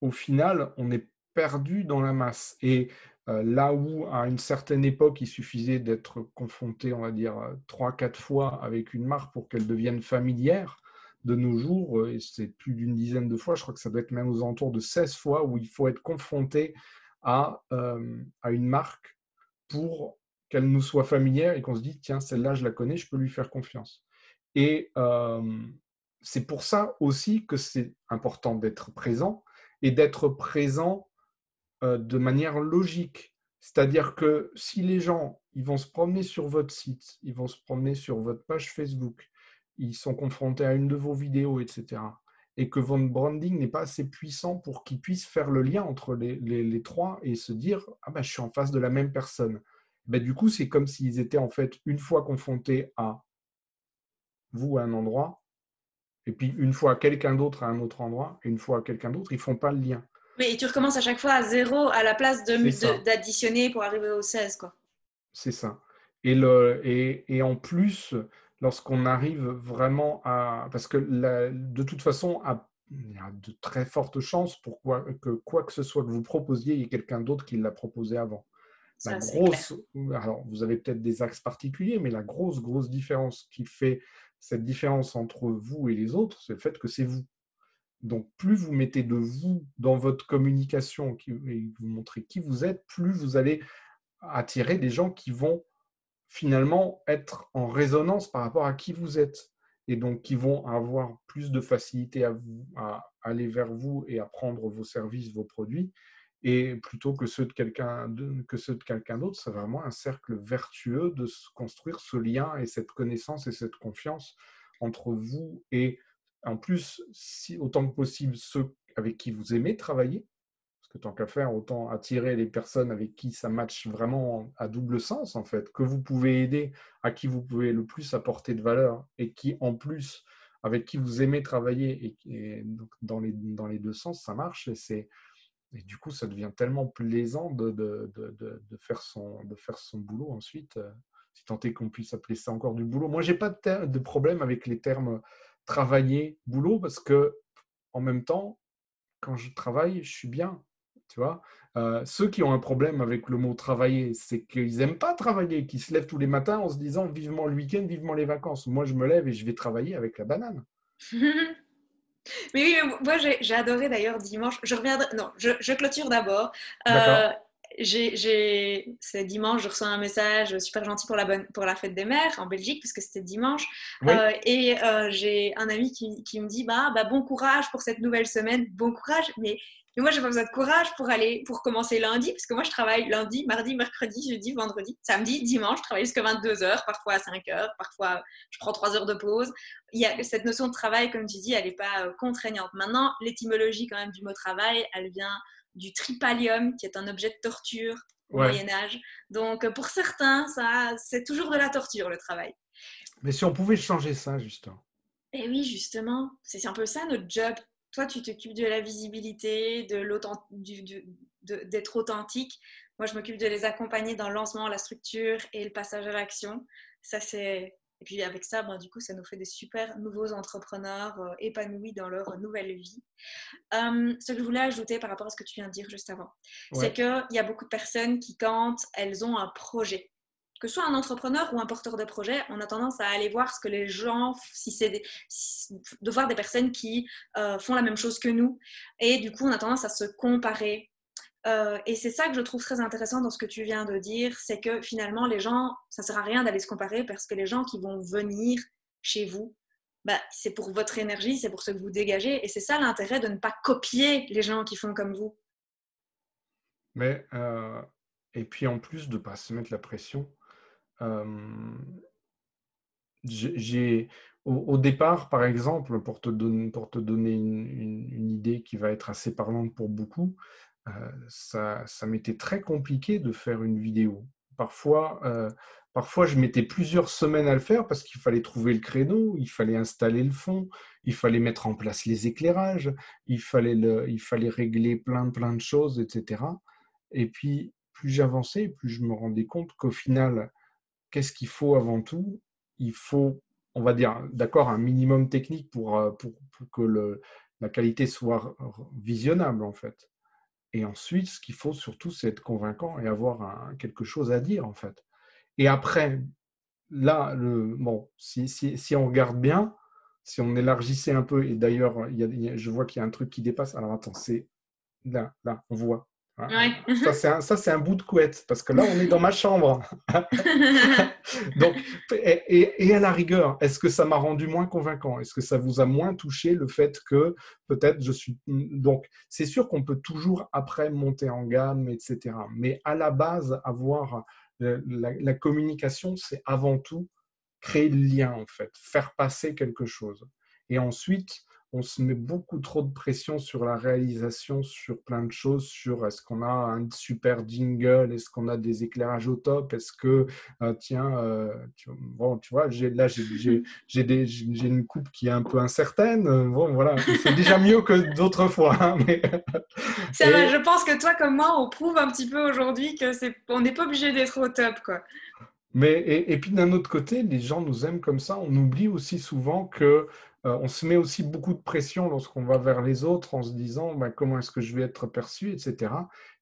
Speaker 2: au final, on est perdu dans la masse. Et là où, à une certaine époque, il suffisait d'être confronté, on va dire, 3, 4 fois avec une marque pour qu'elle devienne familière, de nos jours, et c'est plus d'une dizaine de fois, je crois que ça doit être même aux alentours de 16 fois, où il faut être confronté à une marque pour qu'elle nous soit familière et qu'on se dise, tiens, celle-là, je la connais, je peux lui faire confiance. Et c'est pour ça aussi que c'est important d'être présent et d'être présent de manière logique. C'est-à-dire que si les gens, ils vont se promener sur votre site, ils vont se promener sur votre page Facebook, ils sont confrontés à une de vos vidéos, etc., et que votre branding n'est pas assez puissant pour qu'ils puissent faire le lien entre les trois et se dire « Ah ben, je suis en face de la même personne ». Du coup, c'est comme s'ils étaient en fait une fois confrontés à vous à un endroit, et puis une fois à quelqu'un d'autre à un autre endroit, et une fois à quelqu'un d'autre, ils ne font pas le lien.
Speaker 1: Oui, et tu recommences à chaque fois à 0 à la place
Speaker 2: C'est ça.
Speaker 1: d'additionner pour arriver au 16, quoi.
Speaker 2: C'est ça. Et en plus, lorsqu'on arrive vraiment à... Parce que de toute façon, il y a de très fortes chances pour que quoi que ce soit que vous proposiez, il y ait quelqu'un d'autre qui l'a proposé avant. La
Speaker 1: Ça, c'est clair.
Speaker 2: grosse... Alors, vous avez peut-être des axes particuliers, mais la grosse différence qui fait cette différence entre vous et les autres, c'est le fait que c'est vous. Donc, plus vous mettez de vous dans votre communication et vous montrez qui vous êtes, plus vous allez attirer des gens qui vont finalement être en résonance par rapport à qui vous êtes. Et donc, qui vont avoir plus de facilité à aller vers vous et à prendre vos services, vos produits, et plutôt que ceux de quelqu'un d'autre. C'est vraiment un cercle vertueux de se construire ce lien et cette connaissance et cette confiance entre vous et, en plus, si, autant que possible, ceux avec qui vous aimez travailler. Parce que tant qu'à faire, autant attirer les personnes avec qui ça matche vraiment à double sens, en fait, que vous pouvez aider, à qui vous pouvez le plus apporter de valeur et qui, en plus, avec qui vous aimez travailler. Et donc, dans les deux sens, ça marche. Et du coup, ça devient tellement plaisant de faire son boulot ensuite, si tant est qu'on puisse appeler ça encore du boulot. Moi, je n'ai pas de problème avec les termes travailler, boulot, parce que en même temps, quand je travaille, je suis bien. Tu vois, ceux qui ont un problème avec le mot travailler, c'est qu'ils n'aiment pas travailler, qu'ils se lèvent tous les matins en se disant vivement le week-end, vivement les vacances. Moi, je me lève et je vais travailler avec la banane.
Speaker 1: Mais oui, mais moi j'ai adoré d'ailleurs dimanche. Je reviendrai. Non, je clôture d'abord.
Speaker 2: D'accord.
Speaker 1: Euh, c'est dimanche, je reçois un message super gentil pour la fête des mères en Belgique, puisque c'était dimanche.
Speaker 2: Oui,
Speaker 1: J'ai un ami qui me dit bah, bon courage pour cette nouvelle semaine, bon courage. Mais moi, j'ai pas besoin de courage pour commencer lundi, parce que moi, je travaille lundi, mardi, mercredi, jeudi, vendredi, samedi, dimanche. Je travaille jusqu'à 22 heures, parfois à 5 heures, parfois je prends 3 heures de pause. Il y a cette notion de travail, comme tu dis, elle n'est pas contraignante. Maintenant, l'étymologie quand même du mot travail, elle vient du tripalium, qui est un objet de torture au
Speaker 2: ouais.
Speaker 1: Moyen Âge. Donc, pour certains, ça, c'est toujours de la torture, le travail.
Speaker 2: Mais si on pouvait changer ça, justement.
Speaker 1: Et oui, justement, c'est un peu ça notre job. Toi, tu t'occupes de la visibilité, d'être authentique. Moi, je m'occupe de les accompagner dans le lancement, la structure et le passage à l'action. Ça, c'est... Et puis avec ça, ben, du coup, ça nous fait des super nouveaux entrepreneurs épanouis dans leur nouvelle vie. Ce que je voulais ajouter par rapport à ce que tu viens de dire juste avant, c'est
Speaker 2: Ouais,
Speaker 1: qu'il y a beaucoup de personnes qui, quand elles ont un projet, que ce soit un entrepreneur ou un porteur de projet, on a tendance à aller voir ce que les gens, de voir des personnes qui font la même chose que nous. Et du coup, on a tendance à se comparer. Et c'est ça que je trouve très intéressant dans ce que tu viens de dire, c'est que finalement, les gens, ça ne sert à rien d'aller se comparer parce que les gens qui vont venir chez vous, bah, c'est pour votre énergie, c'est pour ce que vous dégagez. Et c'est ça l'intérêt de ne pas copier les gens qui font comme vous.
Speaker 2: mais et puis en plus de ne pas se mettre la pression, euh, j'ai au départ, par exemple, pour te donner une idée qui va être assez parlante pour beaucoup, ça m'était très compliqué de faire une vidéo. Parfois, parfois, je mettais plusieurs semaines à le faire parce qu'il fallait trouver le créneau, il fallait installer le fond, il fallait mettre en place les éclairages, il fallait régler plein de choses, etc. Et puis, plus j'avançais, plus je me rendais compte qu'au final, qu'est-ce qu'il faut avant tout? Il faut, on va dire, d'accord, un minimum technique pour que la qualité soit visionnable, en fait. Et ensuite, ce qu'il faut surtout, c'est être convaincant et avoir quelque chose à dire, en fait. Et après, là, bon, si on regarde bien, si on élargissait un peu, et d'ailleurs, je vois qu'il y a un truc qui dépasse. Alors attends, c'est là, on voit.
Speaker 1: Ouais.
Speaker 2: Ça, c'est un bout de couette, parce que là, on est dans ma chambre. Donc, et à la rigueur, est-ce que ça m'a rendu moins convaincant? Est-ce que ça vous a moins touché le fait que peut-être je suis... Donc, c'est sûr qu'on peut toujours après monter en gamme, etc. Mais à la base, avoir la communication, c'est avant tout créer le lien, en fait, faire passer quelque chose. Et ensuite, on se met beaucoup trop de pression sur la réalisation, sur plein de choses, sur est-ce qu'on a un super jingle, est-ce qu'on a des éclairages au top, est-ce que, tiens, bon, tu vois, j'ai une coupe qui est un peu incertaine, bon, voilà, c'est déjà mieux que d'autres fois. Hein, mais...
Speaker 1: Ça va,
Speaker 2: et,
Speaker 1: je pense que toi comme moi, on prouve un petit peu aujourd'hui on n'est pas obligé d'être au top, quoi.
Speaker 2: et puis d'un autre côté, les gens nous aiment comme ça. On oublie aussi souvent que on se met aussi beaucoup de pression lorsqu'on va vers les autres en se disant ben, comment est-ce que je vais être perçu, etc.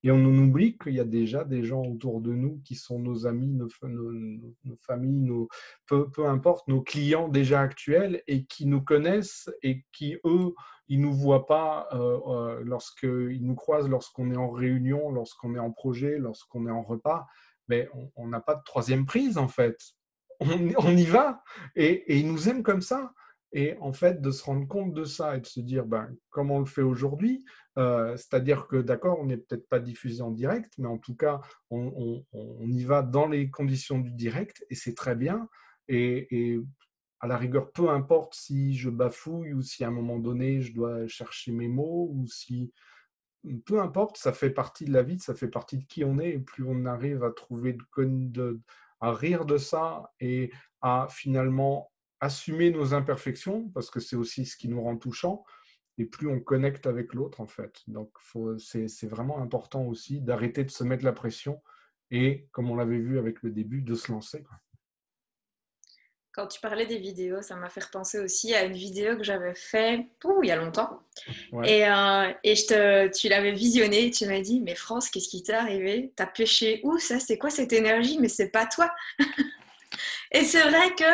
Speaker 2: Et on en oublie qu'il y a déjà des gens autour de nous qui sont nos amis, nos familles, peu importe, nos clients déjà actuels et qui nous connaissent et qui, eux, ils ne nous voient pas lorsqu'ils nous croisent, lorsqu'on est en réunion, lorsqu'on est en projet, lorsqu'on est en repas. mais on n'a pas de troisième prise, en fait. On y va et ils nous aiment comme ça. Et en fait, de se rendre compte de ça et de se dire, ben, comme on le fait aujourd'hui, c'est-à-dire que, d'accord, on n'est peut-être pas diffusé en direct, mais en tout cas, on y va dans les conditions du direct et c'est très bien. Et à la rigueur, peu importe si je bafouille ou si à un moment donné, je dois chercher mes mots ou si peu importe, ça fait partie de la vie, ça fait partie de qui on est. Et plus on arrive à trouver à rire de ça et à finalement assumer nos imperfections, parce que c'est aussi ce qui nous rend touchants, et plus on connecte avec l'autre, en fait. Donc, c'est vraiment important aussi d'arrêter de se mettre la pression et, comme on l'avait vu avec le début, de se lancer, quoi.
Speaker 1: Quand tu parlais des vidéos, ça m'a fait repenser aussi à une vidéo que j'avais faite il y a longtemps.
Speaker 2: Ouais.
Speaker 1: Et tu l'avais visionnée et tu m'as dit, mais France, qu'est-ce qui t'est arrivé? T'as pêché où ça? C'est quoi cette énergie? Mais c'est pas toi. Et c'est vrai que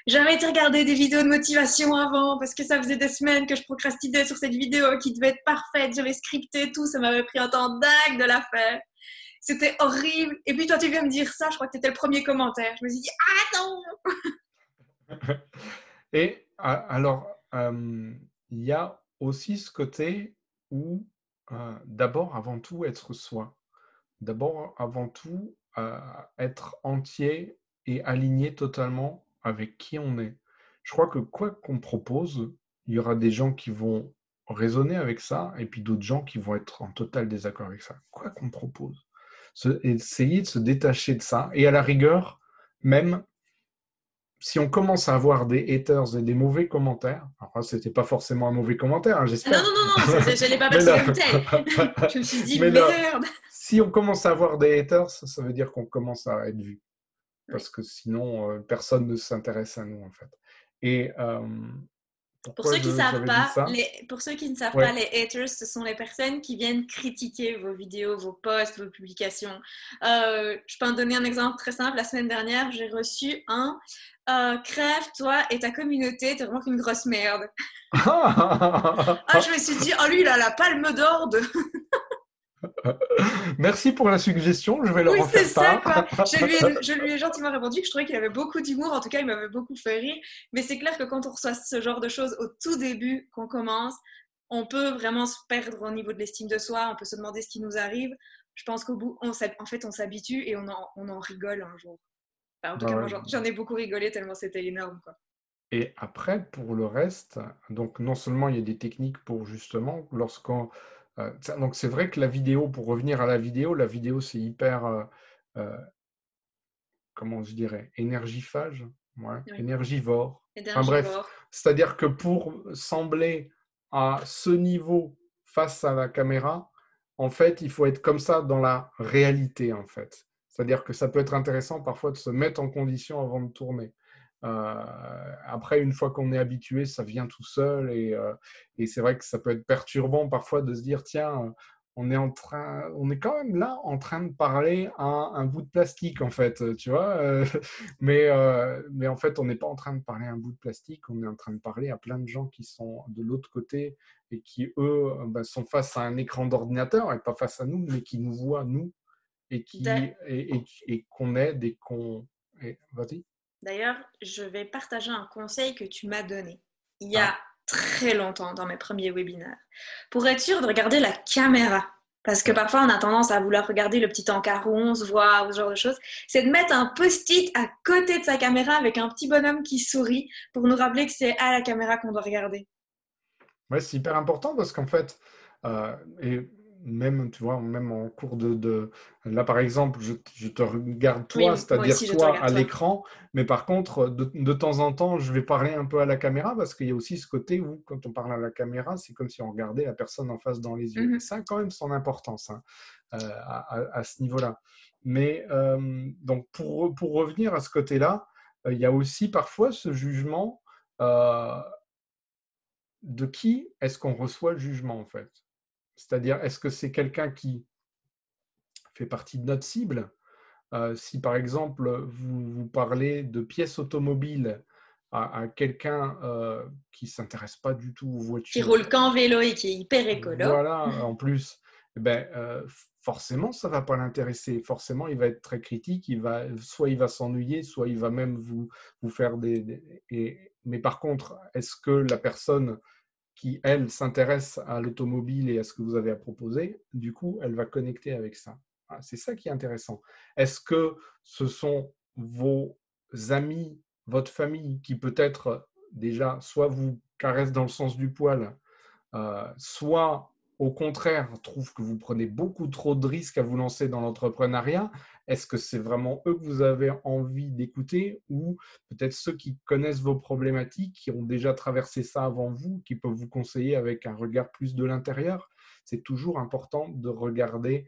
Speaker 1: j'avais été regarder des vidéos de motivation avant parce que ça faisait des semaines que je procrastinais sur cette vidéo qui devait être parfaite. J'avais scripté tout, ça m'avait pris un temps dingue de la faire. C'était horrible. Et puis toi, tu viens me dire ça, je crois que tu étais le premier commentaire. Je me suis dit, ah non!
Speaker 2: Et alors, il y a aussi ce côté où, d'abord, avant tout, être soi. D'abord, avant tout, être entier et aligné totalement avec qui on est. Je crois que quoi qu'on propose, il y aura des gens qui vont raisonner avec ça et puis d'autres gens qui vont être en total désaccord avec ça. Quoi qu'on propose. Essayer de se détacher de ça et à la rigueur, même si on commence à avoir des haters et des mauvais commentaires, alors ce n'était pas forcément un mauvais commentaire, hein,
Speaker 1: Non, non,
Speaker 2: j'espère.
Speaker 1: non, non, je ne l'ai pas
Speaker 2: Mais
Speaker 1: perçu
Speaker 2: là,
Speaker 1: comme tel. Je me suis dit,
Speaker 2: mais là,
Speaker 1: merde.
Speaker 2: si on commence à avoir des haters, ça veut dire qu'on commence à être vu.
Speaker 1: Oui.
Speaker 2: Parce que sinon, personne ne s'intéresse à nous, en fait. Et
Speaker 1: Pour
Speaker 2: pourquoi
Speaker 1: ceux qui savent
Speaker 2: j'avais dit
Speaker 1: pas,
Speaker 2: ça?
Speaker 1: pour ceux qui ne savent pas,
Speaker 2: Ouais.
Speaker 1: les haters, ce sont les personnes qui viennent critiquer vos vidéos, vos posts, vos publications. Je peux en donner un exemple très simple. La semaine dernière, j'ai reçu un crève, toi et ta communauté, t'es vraiment qu'une grosse merde. Ah, je me suis dit, oh lui, il a la palme d'or de.
Speaker 2: Merci pour la suggestion, je vais leur
Speaker 1: Oui,
Speaker 2: en
Speaker 1: c'est
Speaker 2: faire
Speaker 1: ça,
Speaker 2: part.
Speaker 1: quoi. Je lui ai gentiment répondu que je trouvais qu'il avait beaucoup d'humour. En tout cas, il m'avait beaucoup fait rire. Mais c'est clair que quand on reçoit ce genre de choses au tout début, qu'on commence, on peut vraiment se perdre au niveau de l'estime de soi. On peut se demander ce qui nous arrive. Je pense qu'au bout, en fait, on s'habitue et on en rigole un jour. Enfin, en tout
Speaker 2: Bah
Speaker 1: cas, moi,
Speaker 2: ouais.
Speaker 1: j'en ai beaucoup rigolé tellement c'était énorme, quoi.
Speaker 2: Et après, pour le reste, donc non seulement il y a des techniques pour justement, donc c'est vrai que la vidéo, pour revenir à la vidéo c'est hyper, euh, comment je dirais, énergifage, ouais,
Speaker 1: Oui.
Speaker 2: énergivore. Enfin bref,
Speaker 1: Énergivore.
Speaker 2: c'est-à-dire que pour sembler à ce niveau face à la caméra, en fait, il faut être comme ça dans la réalité, en fait. C'est-à-dire que ça peut être intéressant parfois de se mettre en condition avant de tourner. Après, une fois qu'on est habitué, ça vient tout seul et c'est vrai que ça peut être perturbant parfois de se dire, tiens, on est quand même là en train de parler à un bout de plastique, en fait, tu vois. Mais en fait, on n'est pas en train de parler à un bout de plastique, on est en train de parler à plein de gens qui sont de l'autre côté et qui, eux, sont face à un écran d'ordinateur et pas face à nous, mais qui nous voient, nous, et qu'on aide et qu'on... Vas-y.
Speaker 1: D'ailleurs, je vais partager un conseil que tu m'as donné il y a
Speaker 2: Ah.
Speaker 1: très longtemps dans mes premiers webinaires. Pour être sûr de regarder la caméra, parce que
Speaker 2: Ouais.
Speaker 1: parfois on a tendance à vouloir regarder le petit encart où on se voit ou ce genre de choses, c'est de mettre un post-it à côté de sa caméra avec un petit bonhomme qui sourit pour nous rappeler que c'est à la caméra qu'on doit regarder.
Speaker 2: Ouais, c'est hyper important parce qu'en fait, et même, tu vois, même en cours là, par exemple, je te regarde toi,
Speaker 1: Oui, moi
Speaker 2: c'est-à-dire
Speaker 1: aussi je te
Speaker 2: toi
Speaker 1: regarde
Speaker 2: à
Speaker 1: toi.
Speaker 2: l'écran, mais par contre, de temps en temps, je vais parler un peu à la caméra parce qu'il y a aussi ce côté où, quand on parle à la caméra, c'est comme si on regardait la personne en face dans les yeux. Et
Speaker 1: Mhm.
Speaker 2: ça a quand même son importance, hein, à ce niveau-là. Mais donc, pour revenir à ce côté-là, il y a aussi parfois ce jugement. De qui est-ce qu'on reçoit le jugement, en fait? C'est-à-dire, est-ce que c'est quelqu'un qui fait partie de notre cible? Si par exemple, vous parlez de pièces automobiles à quelqu'un qui ne s'intéresse pas du tout aux
Speaker 1: Qui
Speaker 2: voitures,
Speaker 1: roule qu'en vélo et qui est hyper écolo.
Speaker 2: voilà, en plus. eh ben, forcément, ça ne va pas l'intéresser. Forcément, il va être très critique. Soit il va s'ennuyer, soit il va même vous faire mais par contre, est-ce que la personne qui, elle, s'intéresse à l'automobile et à ce que vous avez à proposer, du coup, elle va connecter avec ça. Ah, c'est ça qui est intéressant. Est-ce que ce sont vos amis, votre famille, qui peut-être déjà, soit vous caressent dans le sens du poil, soit au contraire trouvent que vous prenez beaucoup trop de risques à vous lancer dans l'entrepreneuriat? Est-ce que c'est vraiment eux que vous avez envie d'écouter ou peut-être ceux qui connaissent vos problématiques, qui ont déjà traversé ça avant vous, qui peuvent vous conseiller avec un regard plus de l'intérieur? C'est toujours important de regarder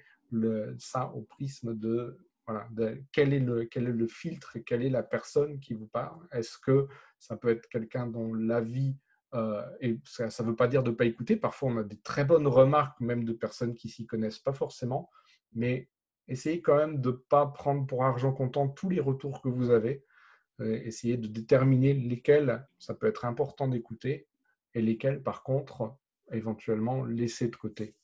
Speaker 2: ça au prisme de, voilà, quel est le filtre et quelle est la personne qui vous parle. Est-ce que ça peut être quelqu'un dont la vie et ça ne veut pas dire de ne pas écouter. Parfois, on a des très bonnes remarques, même de personnes qui ne s'y connaissent pas forcément. Mais essayez quand même de ne pas prendre pour argent comptant tous les retours que vous avez. Essayez de déterminer lesquels ça peut être important d'écouter et lesquels, par contre, éventuellement, laisser de côté.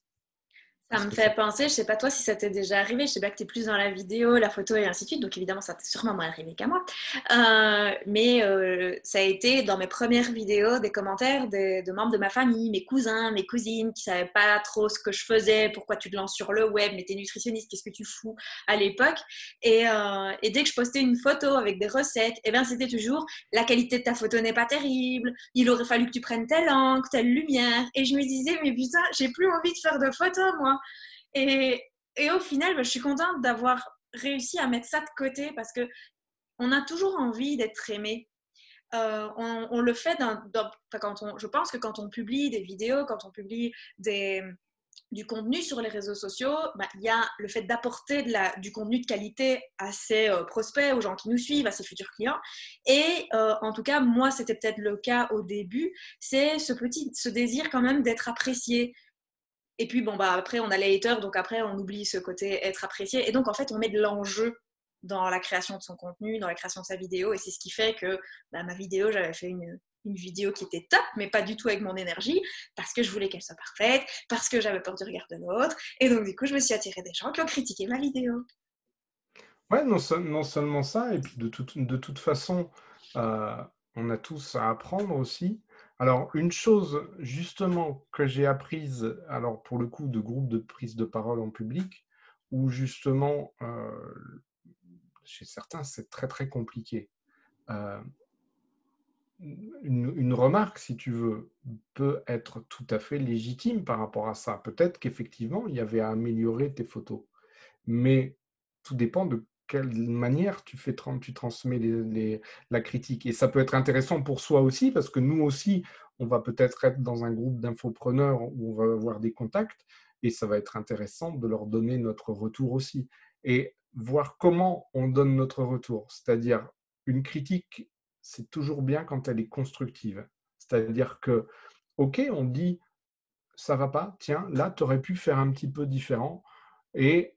Speaker 1: Ça
Speaker 2: Parce
Speaker 1: me
Speaker 2: que ça
Speaker 1: fait penser, je sais pas toi si ça t'est déjà arrivé, je sais pas que tu es plus dans la vidéo, la photo et ainsi de suite, donc évidemment ça t'est sûrement moins arrivé qu'à moi. Mais ça a été dans mes premières vidéos des commentaires de membres de ma famille, mes cousins, mes cousines qui savaient pas trop ce que je faisais, pourquoi tu te lances sur le web, mais t'es nutritionniste, qu'est-ce que tu fous à l'époque. Et dès que je postais une photo avec des recettes, et ben c'était toujours la qualité de ta photo n'est pas terrible, il aurait fallu que tu prennes telle encre, telle lumière. Et je me disais, mais putain, j'ai plus envie de faire de photos moi. Et, et au final, je suis contente d'avoir réussi à mettre ça de côté parce que on a toujours envie d'être aimé. On le fait je pense que quand on publie des vidéos, quand on publie du contenu sur les réseaux sociaux, il y a le fait d'apporter du contenu de qualité à ses prospects, aux gens qui nous suivent, à ses futurs clients. Et en tout cas, moi, c'était peut-être le cas au début, c'est ce désir quand même d'être apprécié. Et puis, après, on a les haters, donc après, on oublie ce côté être apprécié. Et donc, en fait, on met de l'enjeu dans la création de son contenu, dans la création de sa vidéo. Et c'est ce qui fait que ma vidéo, j'avais fait une vidéo qui était top, mais pas du tout avec mon énergie, parce que je voulais qu'elle soit parfaite, parce que j'avais peur du regard de l'autre. Et donc, du coup, je me suis attirée des gens qui ont critiqué ma vidéo.
Speaker 2: Ouais, non seulement ça, et puis de toute façon, on a tous à apprendre aussi. Alors, une chose justement que j'ai apprise, alors pour le coup, de groupe de prise de parole en public, où justement, chez certains, c'est très très compliqué. Euh, une remarque, si tu veux, peut être tout à fait légitime par rapport à ça. Peut-être qu'effectivement, il y avait à améliorer tes photos. Mais tout dépend de quelle manière tu transmets la critique. Et ça peut être intéressant pour soi aussi, parce que nous aussi, on va peut-être être dans un groupe d'infopreneurs où on va avoir des contacts, et ça va être intéressant de leur donner notre retour aussi. Et voir comment on donne notre retour. C'est-à-dire, une critique, c'est toujours bien quand elle est constructive. C'est-à-dire que, OK, on dit, ça va pas, tiens, là, tu aurais pu faire un petit peu différent. Et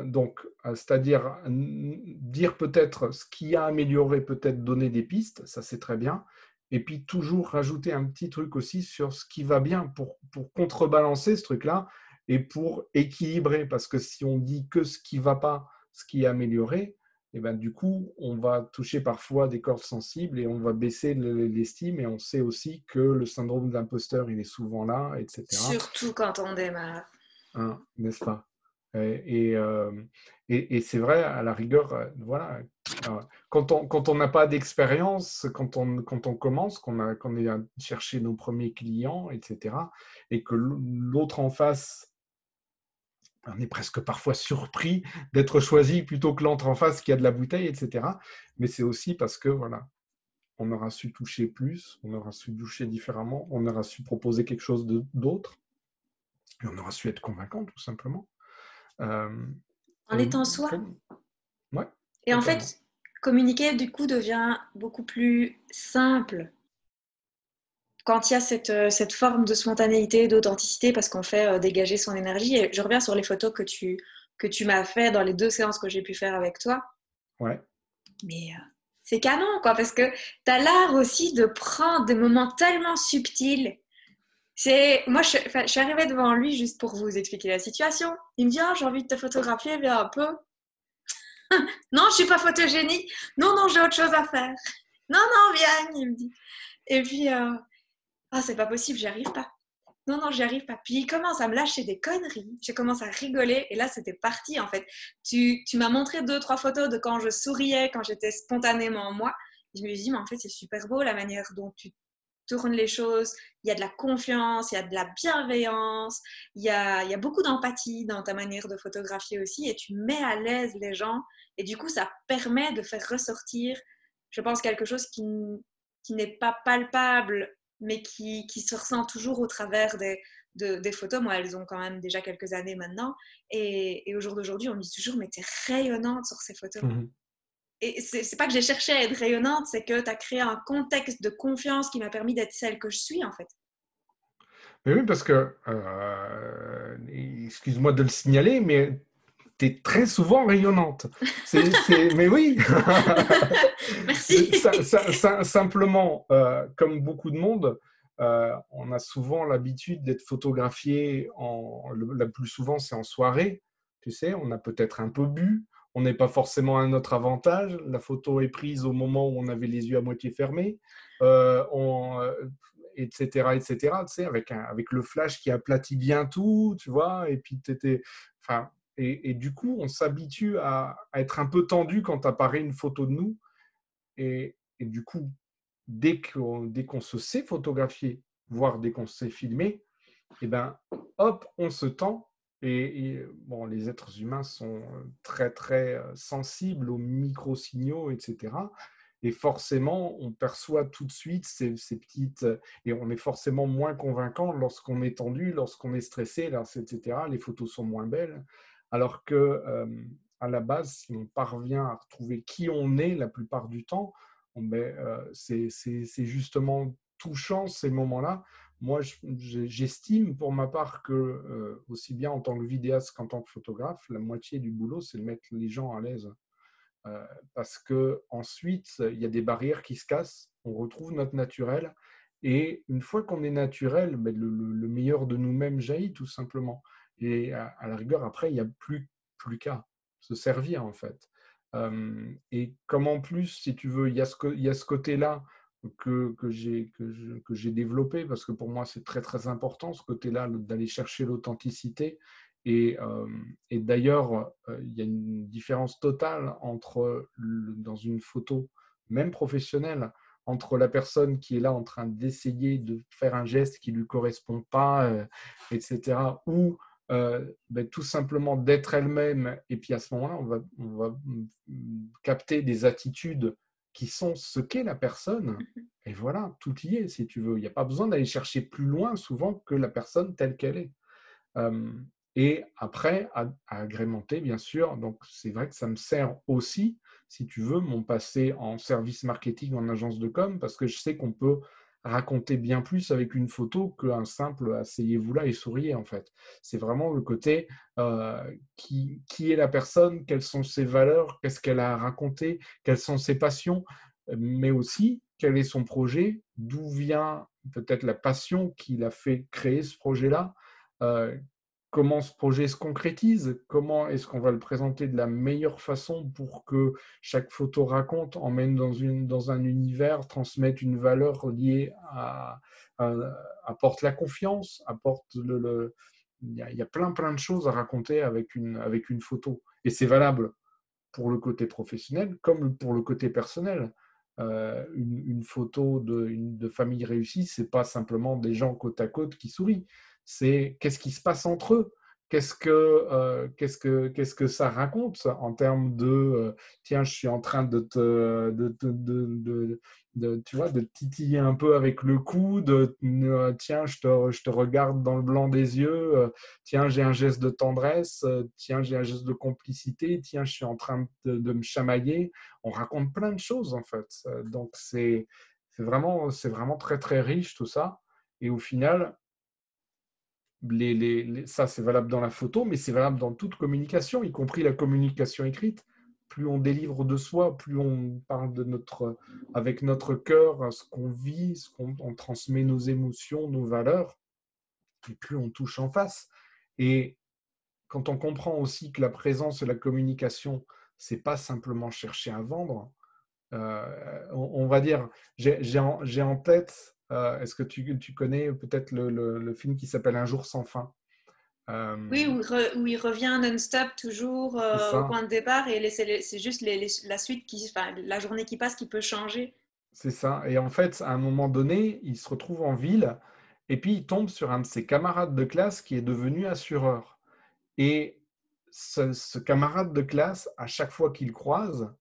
Speaker 2: donc, c'est-à-dire dire peut-être ce qui a amélioré, peut-être donner des pistes, ça c'est très bien. Et puis toujours rajouter un petit truc aussi sur ce qui va bien pour contrebalancer ce truc-là et pour équilibrer. Parce que si on dit que ce qui ne va pas, ce qui est amélioré, et ben, du coup, on va toucher parfois des cordes sensibles et on va baisser l'estime. Et on sait aussi que le syndrome de l'imposteur, il est souvent là, etc.
Speaker 1: Surtout quand on démarre.
Speaker 2: Hein, n'est-ce pas? Et, euh, et c'est vrai, à la rigueur, voilà, quand on n'a pas d'expérience, quand on commence, qu'on est à chercher nos premiers clients, etc., et que l'autre en face, on est presque parfois surpris d'être choisi plutôt que l'autre en face qui a de la bouteille, etc. Mais c'est aussi parce que, voilà, on aura su toucher plus, on aura su toucher différemment, on aura su proposer quelque chose d'autre, et on aura su être convaincant, tout simplement.
Speaker 1: En étant soi.
Speaker 2: Ouais,
Speaker 1: Et en
Speaker 2: totalement.
Speaker 1: fait, communiquer, du coup, devient beaucoup plus simple quand il y a cette forme de spontanéité, d'authenticité, parce qu'on fait dégager son énergie. Et je reviens sur les photos que tu m'as fait dans les 2 séances que j'ai pu faire avec toi.
Speaker 2: Ouais.
Speaker 1: Mais c'est canon, quoi, parce que tu as l'art aussi de prendre des moments tellement subtils. Moi, enfin, je suis arrivée devant lui juste pour vous expliquer la situation. Il me dit, ah, j'ai envie de te photographier, viens un peu. Non, je suis pas photogénique. Non, non, j'ai autre chose à faire. Non, non, viens, il me dit. Et puis, ah, c'est pas possible, j'y arrive pas. Non, non, j'y arrive pas. Puis il commence à me lâcher des conneries. Je commence à rigoler et là, c'était parti en fait. Tu m'as montré 2, 3 photos de quand je souriais, quand j'étais spontanément moi. Je me suis dit, mais en fait, c'est super beau la manière dont tu tournes les choses. Il y a de la confiance, il y a de la bienveillance, il y a beaucoup d'empathie dans ta manière de photographier aussi et tu mets à l'aise les gens. Et du coup, ça permet de faire ressortir, je pense, quelque chose qui n'est pas palpable mais qui se ressent toujours au travers des photos. Moi, elles ont quand même déjà quelques années maintenant. Et au jour d'aujourd'hui, on me dit toujours, mais t'es rayonnante sur ces photos.
Speaker 2: Mhm.
Speaker 1: Et c'est pas que j'ai cherché à être rayonnante, c'est que tu as créé un contexte de confiance qui m'a permis d'être celle que je suis, en fait.
Speaker 2: Mais oui, parce que, excuse-moi de le signaler, mais tu es très souvent rayonnante. Mais oui,
Speaker 1: Merci.
Speaker 2: simplement, comme beaucoup de monde, on a souvent l'habitude d'être photographié, la plus souvent c'est en soirée, tu sais, on a peut-être un peu bu, on n'est pas forcément à notre avantage, la photo est prise au moment où on avait les yeux à moitié fermés, euh, on, euh, etc., etc., tu sais, avec le flash qui aplatit bien tout, tu vois, et puis enfin, et du coup, on s'habitue à être un peu tendu quand apparaît une photo de nous. Et du coup, dès qu'on se sait photographier, voire dès qu'on se sait filmer, et ben, hop, on se tend. Bon, les êtres humains sont très, très sensibles aux micro-signaux, etc. Et forcément, on perçoit tout de suite ces petites... Et on est forcément moins convaincant lorsqu'on est tendu, lorsqu'on est stressé, etc. Les photos sont moins belles. Alors que, à la base, si on parvient à retrouver qui on est la plupart du temps, c'est justement touchant ces moments-là. Moi, j'estime pour ma part que, aussi bien en tant que vidéaste qu'en tant que photographe, la moitié du boulot, c'est de mettre les gens à l'aise. Parce que ensuite, il y a des barrières qui se cassent, on retrouve notre naturel, et une fois qu'on est naturel, le meilleur de nous-mêmes jaillit tout simplement. Et à la rigueur, après, il n'y a plus qu'à se servir en fait. Et comme en plus, si tu veux, il y a ce côté-là que j'ai développé, parce que pour moi, c'est très très important, ce côté-là, d'aller chercher l'authenticité. Et, et d'ailleurs, il y a une différence totale dans une photo, même professionnelle, entre la personne qui est là en train d'essayer de faire un geste qui ne lui correspond pas, etc., ou tout simplement d'être elle-même. Et puis à ce moment-là, on va capter des attitudes qui sont ce qu'est la personne. Et voilà, tout y est, si tu veux. Il n'y a pas besoin d'aller chercher plus loin, souvent, que la personne telle qu'elle est. Euh, et après, à agrémenter, bien sûr. Donc, c'est vrai que ça me sert aussi, si tu veux, mon passé en service marketing en agence de com, parce que je sais qu'on peut raconter bien plus avec une photo qu'un simple asseyez-vous là et souriez, en fait. C'est vraiment le côté qui est la personne, quelles sont ses valeurs, qu'est-ce qu'elle a à raconter, quelles sont ses passions, mais aussi quel est son projet, d'où vient peut-être la passion qui l'a fait créer ce projet-là, euh, comment ce projet se concrétise, comment est-ce qu'on va le présenter de la meilleure façon pour que chaque photo raconte, emmène dans un univers, transmette une valeur liée à apporte la confiance, apporte il y a plein de choses à raconter avec une photo. Et c'est valable pour le côté professionnel comme pour le côté personnel. Une photo de famille réussie, c'est pas simplement des gens côte à côte qui sourient. C'est qu'est-ce qui se passe entre eux. Qu'est-ce que ça raconte en termes de tiens, je suis en train tu vois, de titiller un peu avec le coude, tiens, je te regarde dans le blanc des yeux, tiens, j'ai un geste de tendresse, tiens, j'ai un geste de complicité, tiens, je suis en train de me chamailler. On raconte plein de choses en fait. Donc c'est vraiment très très riche tout ça. Et au final, ça c'est valable dans la photo, mais c'est valable dans toute communication, y compris la communication écrite. Plus on délivre de soi, plus on parle avec notre cœur, ce qu'on vit, on transmet nos émotions, nos valeurs. et plus on touche en face. Et quand on comprend aussi que la présence et la communication, c'est pas simplement chercher à vendre, on va dire, j'ai en tête, est-ce que tu connais peut-être le film qui s'appelle Un jour sans fin?
Speaker 1: Oui,
Speaker 2: Euh,
Speaker 1: où il revient non-stop toujours
Speaker 2: c'est
Speaker 1: au
Speaker 2: ça,
Speaker 1: point de départ et c'est juste la suite enfin, la journée qui passe qui peut changer.
Speaker 2: c'est ça. Et en fait, à un moment donné, il se retrouve en ville et puis il tombe sur un de ses camarades de classe qui est devenu assureur. Et ce camarade de classe, à chaque fois qu'il croise,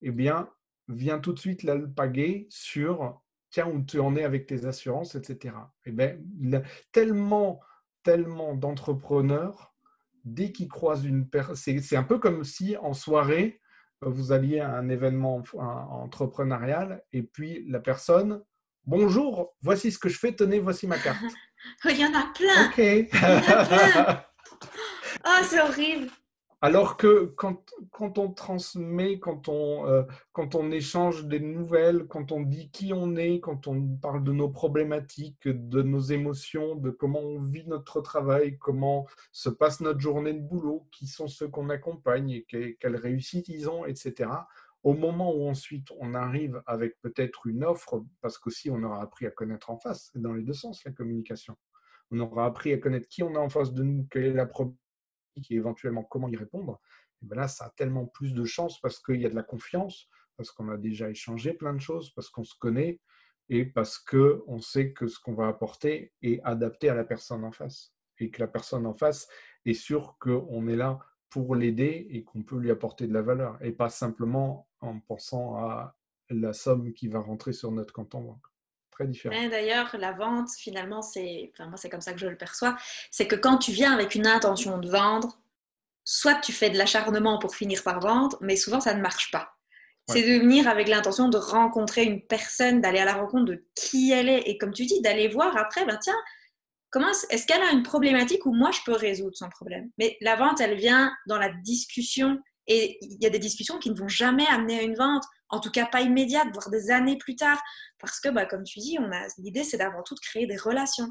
Speaker 2: eh bien, vient tout de suite l'alpaguer sur tiens, où tu en es avec tes assurances, etc. Eh bien, il a tellement d'entrepreneurs, dès qu'ils croisent une personne, c'est un peu comme si en soirée, vous alliez à un événement entrepreneurial et puis la personne, bonjour, voici ce que je fais, tenez, voici ma carte.
Speaker 1: Il y en a plein,
Speaker 2: Ok.
Speaker 1: il y en a plein. Oh, c'est horrible.
Speaker 2: Alors que quand on transmet, quand on échange des nouvelles, quand on dit qui on est, quand on parle de nos problématiques, de nos émotions, de comment on vit notre travail, comment se passe notre journée de boulot, qui sont ceux qu'on accompagne et quelles réussites ils ont, etc. Au moment où ensuite on arrive avec peut-être une offre, parce qu'aussi on aura appris à connaître en face, c'est dans les deux sens la communication. On aura appris à connaître qui on a en face de nous, quelle est la problématique, et éventuellement comment y répondre, et bien là, ça a tellement plus de chances parce qu'il y a de la confiance, parce qu'on a déjà échangé plein de choses, parce qu'on se connaît et parce qu'on sait que ce qu'on va apporter est adapté à la personne en face et que la personne en face est sûre qu'on est là pour l'aider et qu'on peut lui apporter de la valeur et pas simplement en pensant à la somme qui va rentrer sur notre compte en banque. Très différent.
Speaker 1: Ouais, d'ailleurs, la vente, finalement, enfin, moi, c'est comme ça que je le perçois, c'est que quand tu viens avec une intention de vendre, soit tu fais de l'acharnement pour finir par vendre, mais souvent ça ne marche pas.
Speaker 2: Ouais.
Speaker 1: C'est de venir avec l'intention de rencontrer une personne, d'aller à la rencontre de qui elle est, et comme tu dis, d'aller voir après, ben tiens, est-ce qu'elle a une problématique où moi je peux résoudre son problème. Mais la vente, elle vient dans la discussion, et il y a des discussions qui ne vont jamais amener à une vente, en tout cas pas immédiate, voire des années plus tard, parce que, bah, comme tu dis, l'idée c'est d'avant tout de créer des relations.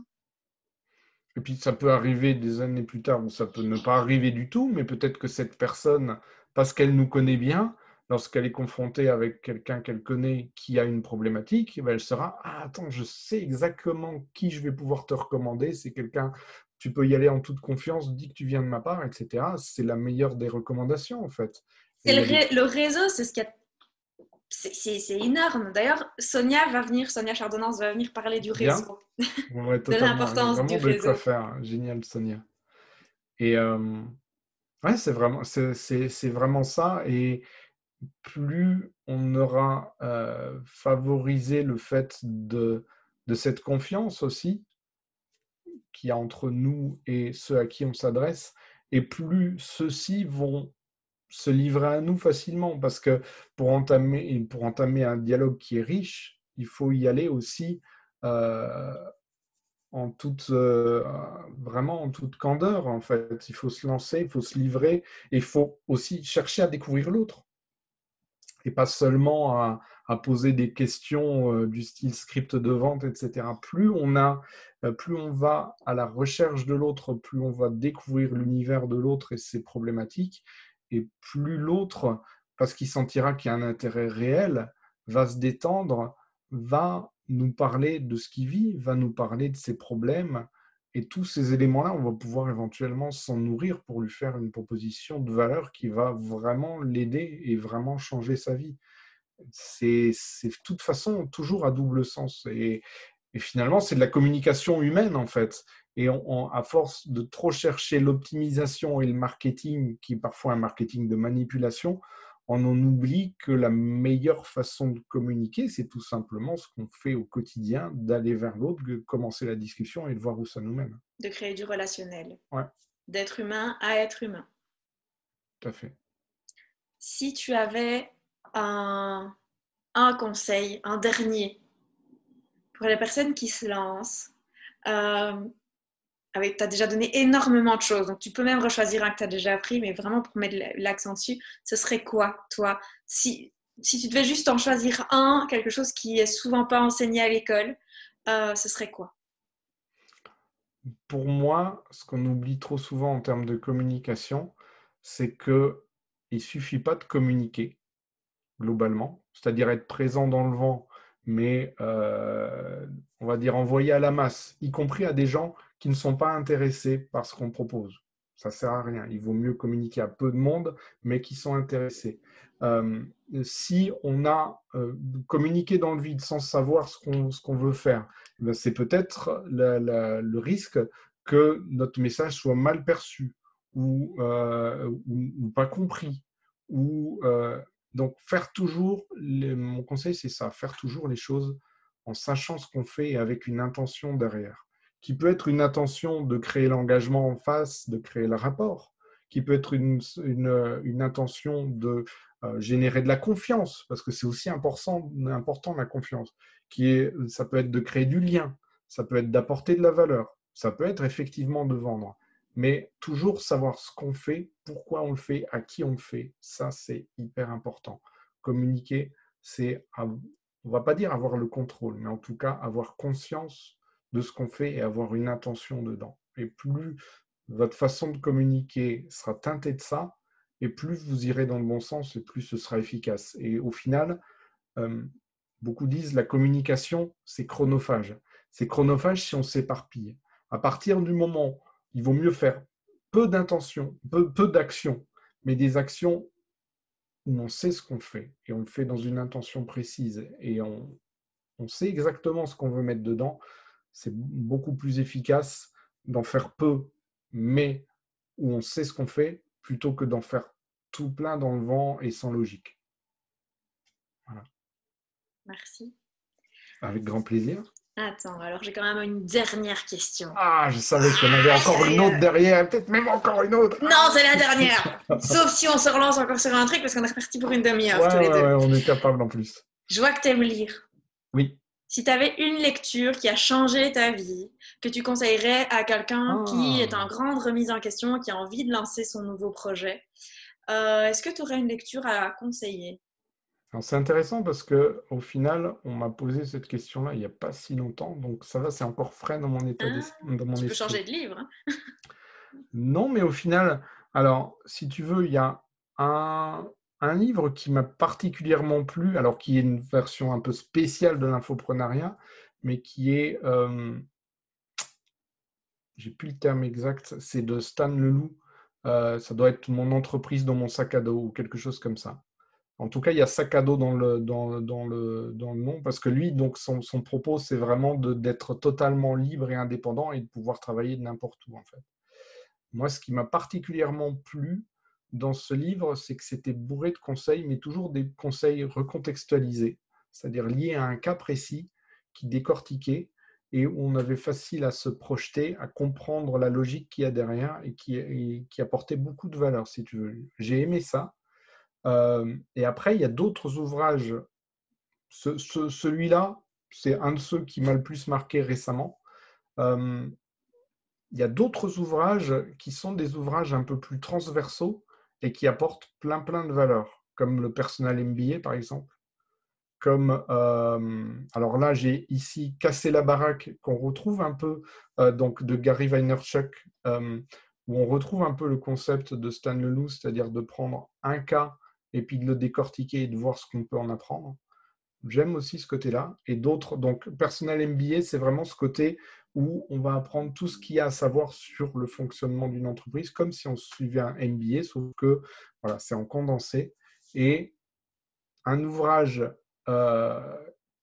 Speaker 2: Et puis ça peut arriver des années plus tard, ou ça peut ne pas arriver du tout, mais peut-être que cette personne, parce qu'elle nous connaît bien, lorsqu'elle est confrontée avec quelqu'un qu'elle connaît qui a une problématique, eh ben, elle sera ah, attends, je sais exactement qui je vais pouvoir te recommander. C'est quelqu'un, tu peux y aller en toute confiance, dis que tu viens de ma part, etc. C'est la meilleure des recommandations, en fait. Et
Speaker 1: C'est
Speaker 2: il y a des...
Speaker 1: le réseau, c'est ce qu'il y a. C'est énorme. D'ailleurs, Sonia Chardonnance va venir parler du
Speaker 2: Bien,
Speaker 1: réseau,
Speaker 2: ouais,
Speaker 1: de
Speaker 2: totalement. Il y a
Speaker 1: l'importance du
Speaker 2: vraiment de quoi
Speaker 1: réseau.
Speaker 2: faire. Génial, Sonia. Et ouais, c'est vraiment ça. Et plus on aura favorisé le fait de cette confiance aussi qu'il y a entre nous et ceux à qui on s'adresse, et plus ceux-ci vont se livrer à nous facilement, parce que pour entamer un dialogue qui est riche, il faut y aller aussi euh, en toute, vraiment en toute candeur, en fait. Il faut se lancer, il faut se livrer, et il faut aussi chercher à découvrir l'autre et pas seulement à poser des questions du style script de vente, etc. Plus on va à la recherche de l'autre, plus on va découvrir l'univers de l'autre et ses problématiques, et plus l'autre, parce qu'il sentira qu'il y a un intérêt réel, va se détendre, va nous parler de ce qu'il vit, va nous parler de ses problèmes, et tous ces éléments-là, on va pouvoir éventuellement s'en nourrir pour lui faire une proposition de valeur qui va vraiment l'aider et vraiment changer sa vie. C'est de toute façon toujours à double sens. Et finalement, c'est de la communication humaine, en fait. Et à force de trop chercher l'optimisation et le marketing, qui est parfois un marketing de manipulation, on en oublie que la meilleure façon de communiquer, c'est tout simplement ce qu'on fait au quotidien, d'aller vers l'autre, de commencer la discussion et de voir où ça nous mène.
Speaker 1: De créer du relationnel,
Speaker 2: Ouais,
Speaker 1: d'être humain à être humain.
Speaker 2: tout à fait.
Speaker 1: Si tu avais un conseil, un dernier, pour les personnes qui se lancent, euh, tu as déjà donné énormément de choses, donc tu peux même rechoisir un que tu as déjà appris, mais vraiment pour mettre l'accent dessus, ce serait quoi, toi, si tu devais juste en choisir un, quelque chose qui est souvent pas enseigné à l'école, ce serait quoi?
Speaker 2: Pour moi, ce qu'on oublie trop souvent en termes de communication, c'est qu'il ne suffit pas de communiquer globalement, c'est-à-dire être présent dans le vent, mais on va dire envoyer à la masse, y compris à des gens qui ne sont pas intéressés par ce qu'on propose. Ça ne sert à rien. Il vaut mieux communiquer à peu de monde, mais qui sont intéressés. Euh, Si on a communiqué dans le vide sans savoir ce qu'on veut faire, ben c'est peut-être le risque que notre message soit mal perçu ou pas compris. Ou, donc, mon conseil, c'est ça, faire toujours les choses en sachant ce qu'on fait et avec une intention derrière, qui peut être une intention de créer l'engagement en face, de créer le rapport, qui peut être une intention de générer de la confiance, parce que c'est aussi important la confiance, ça peut être de créer du lien, ça peut être d'apporter de la valeur, ça peut être effectivement de vendre, mais toujours savoir ce qu'on fait, pourquoi on le fait, à qui on le fait, ça c'est hyper important. Communiquer, on ne va pas dire avoir le contrôle, mais en tout cas avoir conscience de ce qu'on fait et avoir une intention dedans. Et plus votre façon de communiquer sera teintée de ça, et plus vous irez dans le bon sens et plus ce sera efficace. Et au final, euh, beaucoup disent la communication, c'est chronophage. C'est chronophage si on s'éparpille. À partir du moment, il vaut mieux faire peu d'intentions, peu d'actions, mais des actions où on sait ce qu'on fait et on le fait dans une intention précise et on sait exactement ce qu'on veut mettre dedans. C'est beaucoup plus efficace d'en faire peu, mais où on sait ce qu'on fait, plutôt que d'en faire tout plein dans le vent et sans logique. Voilà.
Speaker 1: Merci.
Speaker 2: Avec grand plaisir.
Speaker 1: Attends, alors j'ai quand même une dernière question.
Speaker 2: Ah, je savais qu'il y en avait
Speaker 1: Aïe,
Speaker 2: encore une
Speaker 1: aïe,
Speaker 2: autre
Speaker 1: aïe.
Speaker 2: derrière, peut-être même encore une autre.
Speaker 1: Non, c'est la dernière. Sauf si on se relance encore sur un truc parce qu'on est reparti pour une demi-heure tous
Speaker 2: Ouais,
Speaker 1: les
Speaker 2: ouais,
Speaker 1: deux.
Speaker 2: ouais, on est capable en plus.
Speaker 1: Je vois que tu aimes lire.
Speaker 2: Oui.
Speaker 1: Si tu avais une lecture qui a changé ta vie, que tu conseillerais à quelqu'un qui est en
Speaker 2: Ah.
Speaker 1: grande remise en question, qui a envie de lancer son nouveau projet, est-ce que tu aurais une lecture à conseiller?
Speaker 2: Alors, c'est intéressant parce que au final, on m'a posé cette question-là il n'y a pas si longtemps, donc ça va, c'est encore frais dans mon
Speaker 1: Hein?
Speaker 2: dans mon
Speaker 1: Tu peux changer
Speaker 2: esprit.
Speaker 1: de livre, hein?
Speaker 2: Non, mais au final, alors, si tu veux, il y a un livre qui m'a particulièrement plu, alors qui est une version un peu spéciale de l'infoprenariat, mais qui est, j'ai plus le terme exact, c'est de Stan Leloup. Ça doit être Mon entreprise dans mon sac à dos ou quelque chose comme ça. En tout cas, il y a sac à dos dans le nom, parce que lui, donc, son propos, c'est vraiment d'être totalement libre et indépendant et de pouvoir travailler de n'importe où, en fait. Moi, ce qui m'a particulièrement plu dans ce livre, c'est que c'était bourré de conseils, mais toujours des conseils recontextualisés, c'est-à-dire liés à un cas précis qui décortiquait et où on avait facile à se projeter, à comprendre la logique qu'il y a derrière et qui apportait beaucoup de valeur, si tu veux. J'ai aimé ça. Et après, il y a d'autres ouvrages. Celui-là, c'est un de ceux qui m'a le plus marqué récemment. Euh, il y a d'autres ouvrages qui sont des ouvrages un peu plus transversaux et qui apportent plein de valeurs, comme le Personal MBA par exemple. Alors là, j'ai ici Casser la baraque qu'on retrouve un peu donc de Gary Vaynerchuk, où on retrouve un peu le concept de Stan Leloup, c'est-à-dire de prendre un cas et puis de le décortiquer et de voir ce qu'on peut en apprendre. J'aime aussi ce côté-là. Et d'autres, donc Personnel MBA, c'est vraiment ce côté où on va apprendre tout ce qu'il y a à savoir sur le fonctionnement d'une entreprise, comme si on suivait un MBA, sauf que voilà, c'est en condensé. Et un ouvrage euh,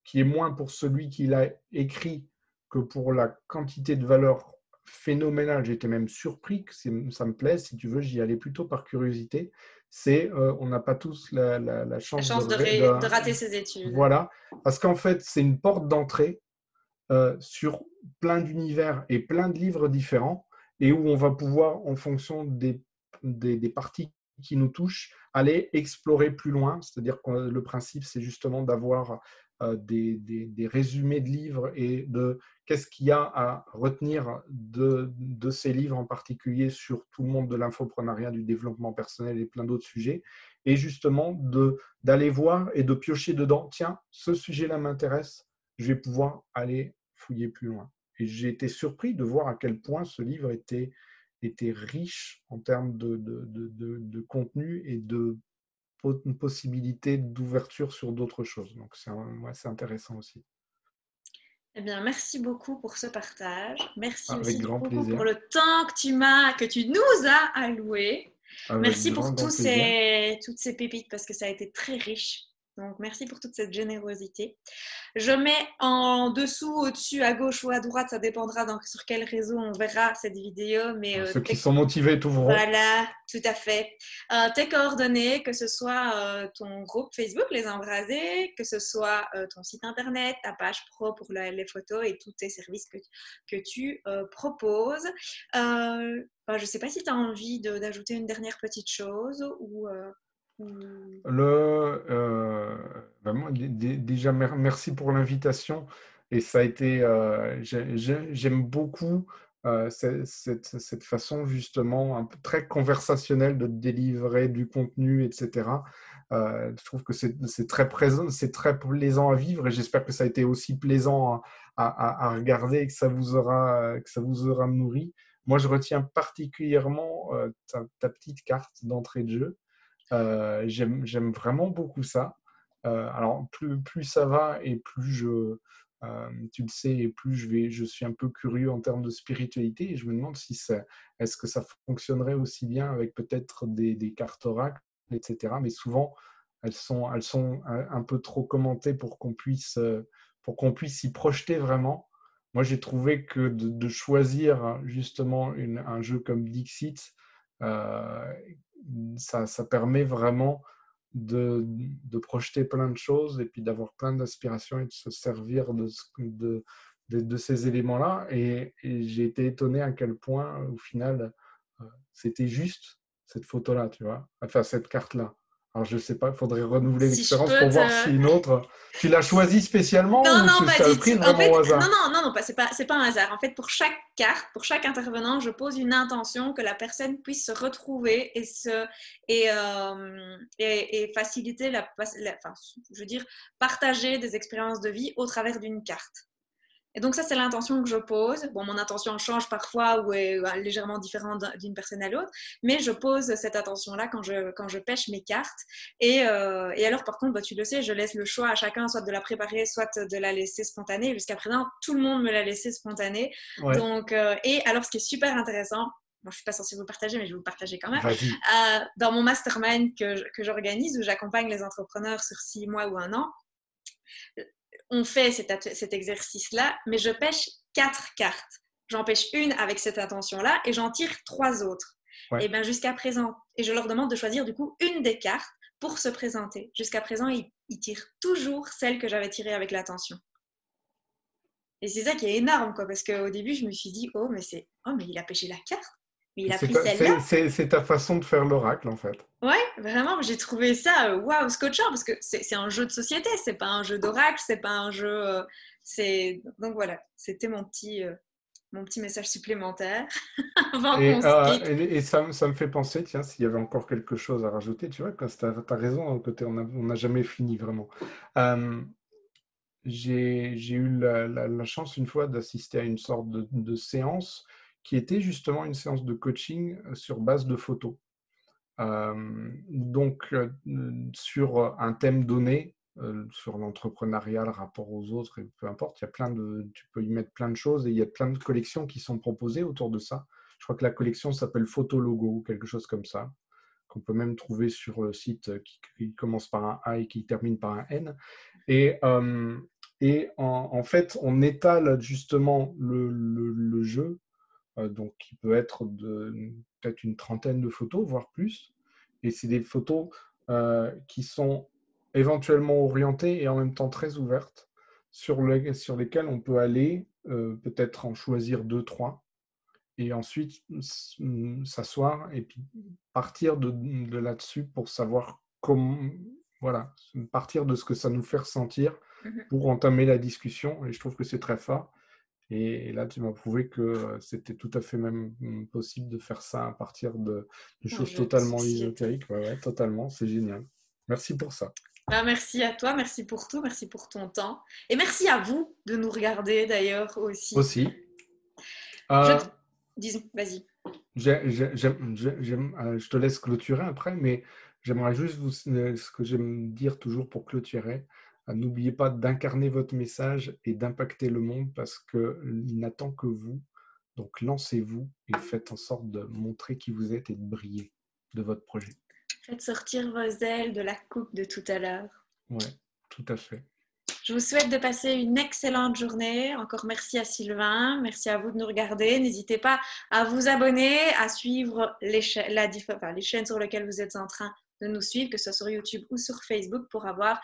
Speaker 2: qui est moins pour celui qui l'a écrit que pour la quantité de valeur phénoménale. J'étais même surpris que ça me plaise. Si tu veux, j'y allais plutôt par curiosité. C'est on n'a pas tous la
Speaker 1: La
Speaker 2: chance
Speaker 1: chance de rater ses études.
Speaker 2: voilà, parce qu'en fait, c'est une porte d'entrée sur plein d'univers et plein de livres différents, et où on va pouvoir, en fonction des parties qui nous touchent, aller explorer plus loin. C'est-à-dire que le principe, c'est justement d'avoir des résumés de livres et de qu'est-ce qu'il y a à retenir de ces livres en particulier sur tout le monde de l'infoprenariat, du développement personnel et plein d'autres sujets, et justement d'aller voir et de piocher dedans, tiens, ce sujet-là m'intéresse, je vais pouvoir aller fouiller plus loin. j'ai été surpris de voir à quel point ce livre était riche en termes de contenu et de possibilités d'ouverture sur d'autres choses. Donc, c'est intéressant aussi.
Speaker 1: Eh bien, merci beaucoup pour ce partage. Merci
Speaker 2: Avec
Speaker 1: aussi
Speaker 2: grand
Speaker 1: beaucoup pour
Speaker 2: plaisir.
Speaker 1: le temps que tu nous as alloué.
Speaker 2: Avec
Speaker 1: Merci
Speaker 2: grand,
Speaker 1: pour
Speaker 2: grand plaisir.
Speaker 1: toutes ces pépites parce que ça a été très riche. Donc, merci pour toute cette générosité. Je mets en dessous, au-dessus, à gauche ou à droite, ça dépendra sur quel réseau on verra cette vidéo, mais
Speaker 2: Alors, ceux qui sont motivés trouveront.
Speaker 1: voilà, tout à fait. Tes coordonnées, que ce soit ton groupe Facebook, Les Embrasés, que ce soit ton site internet, ta page pro pour les photos et tous tes services que tu proposes. Je ne sais pas si tu as envie d'ajouter une dernière petite chose ou...
Speaker 2: Moi, déjà, merci pour l'invitation. Et ça a été, j'aime beaucoup cette façon justement un peu très conversationnelle de délivrer du contenu, etc. Je trouve que c'est très présent, c'est très plaisant à vivre et j'espère que ça a été aussi plaisant à regarder et que ça vous aura nourri. Moi, je retiens particulièrement ta petite carte d'entrée de jeu. J'aime vraiment beaucoup ça. Alors, plus ça va et tu le sais, et plus je suis un peu curieux en termes de spiritualité et je me demande si est-ce que ça fonctionnerait aussi bien avec peut-être des cartes oracles, etc. Mais souvent, elles sont un peu trop commentées pour qu'on puisse s'y projeter vraiment. Moi, j'ai trouvé que de choisir justement un jeu comme Dixit, euh, ça permet vraiment de projeter plein de choses et puis d'avoir plein d'inspirations et de se servir de ces éléments-là. Et j'ai été étonné à quel point, au final, c'était juste cette photo-là, tu vois, enfin cette carte-là. Alors, je sais pas, il faudrait renouveler
Speaker 1: Si je
Speaker 2: l'expérience
Speaker 1: peux
Speaker 2: pour voir
Speaker 1: te...
Speaker 2: si une autre. Tu l'as choisie spécialement
Speaker 1: Non,
Speaker 2: ou
Speaker 1: non, pas
Speaker 2: ça a
Speaker 1: du
Speaker 2: pris
Speaker 1: tout. En
Speaker 2: vraiment
Speaker 1: fait,
Speaker 2: au
Speaker 1: non,
Speaker 2: hasard?
Speaker 1: non, non, non, c'est pas un hasard. En fait, pour chaque carte, pour chaque intervenant, je pose une intention que la personne puisse se retrouver et faciliter enfin, je veux dire, partager des expériences de vie au travers d'une carte. Et donc ça, c'est l'intention que je pose. Bon, mon intention change parfois ou est légèrement différente d'une personne à l'autre, mais je pose cette intention-là quand je pêche mes cartes. Et alors, par contre, tu le sais, je laisse le choix à chacun, soit de la préparer, soit de la laisser spontanée. Jusqu'à présent, tout le monde me l'a laissée spontanée.
Speaker 2: Ouais,
Speaker 1: Donc, et alors, ce qui est super intéressant, je ne suis pas censée vous le partager, mais je vais vous le partager quand même.
Speaker 2: vas-y.
Speaker 1: Dans mon mastermind que j'organise, où j'accompagne les entrepreneurs sur 6 mois ou un an, on fait cet exercice-là, mais je pêche 4 cartes. J'en pêche une avec cette intention-là et j'en tire 3 autres.
Speaker 2: Ouais.
Speaker 1: Et bien jusqu'à présent, et je leur demande de choisir du coup une des cartes pour se présenter. Jusqu'à présent, ils tirent toujours celle que j'avais tirée avec l'attention. Et c'est ça qui est énorme, quoi, parce qu'au début, je me suis dit, oh, mais il a pêché la carte, mais il a pris celle-là.
Speaker 2: C'est ta façon de faire l'oracle, en fait.
Speaker 1: Ouais, vraiment, j'ai trouvé ça waouh, scotchant parce que c'est un jeu de société, c'est pas un jeu d'oracle, c'est pas un jeu. Donc voilà, c'était mon petit message supplémentaire avant qu'on se quitte.
Speaker 2: Et ça me fait penser, tiens, s'il y avait encore quelque chose à rajouter, tu vois, tu as raison, côté, on n'a jamais fini vraiment. Euh, j'ai eu la chance une fois d'assister à une sorte de séance qui était justement une séance de coaching sur base de photos. Sur un thème donné, sur l'entrepreneuriat, le rapport aux autres, et peu importe, tu peux y mettre plein de choses et il y a plein de collections qui sont proposées autour de ça. Je crois que la collection s'appelle Photologo ou quelque chose comme ça, qu'on peut même trouver sur le site qui commence par un A et qui termine par un N. Et en fait, on étale justement le jeu, donc qui peut être peut-être une trentaine de photos, voire plus. Et c'est des photos qui sont éventuellement orientées et en même temps très ouvertes, sur lesquelles on peut aller, peut-être en choisir deux, trois, et ensuite s'asseoir et puis partir de là-dessus pour savoir comment, voilà, partir de ce que ça nous fait ressentir
Speaker 1: Mhm.
Speaker 2: pour entamer la discussion. Et je trouve que c'est très fort. Et là, tu m'as prouvé que c'était tout à fait même possible de faire ça à partir de
Speaker 1: Un
Speaker 2: choses
Speaker 1: jeu de
Speaker 2: totalement
Speaker 1: société.
Speaker 2: ésotériques. Ouais, ouais, totalement, c'est génial. Merci pour ça.
Speaker 1: Merci à toi, merci pour tout, merci pour ton temps. Et merci à vous de nous regarder d'ailleurs aussi.
Speaker 2: Aussi.
Speaker 1: Je,
Speaker 2: Euh,
Speaker 1: disons, vas-y.
Speaker 2: je te laisse clôturer après, mais j'aimerais juste ce que j'aime dire toujours pour clôturer. N'oubliez pas d'incarner votre message et d'impacter le monde parce qu'il n'attend que vous. Donc lancez-vous et faites en sorte de montrer qui vous êtes et de briller de votre projet.
Speaker 1: Faites sortir vos ailes de la coupe de tout à l'heure.
Speaker 2: Ouais, tout à fait.
Speaker 1: Je vous souhaite de passer une excellente journée. Encore merci à Sylvain. Merci à vous de nous regarder. N'hésitez pas à vous abonner, à suivre les chaînes sur lesquelles vous êtes en train de nous suivre, que ce soit sur YouTube ou sur Facebook, pour avoir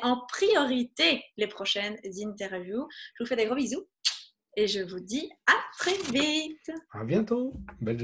Speaker 1: en priorité les prochaines interviews. Je vous fais des gros bisous et je vous dis à très vite.
Speaker 2: À bientôt. Belle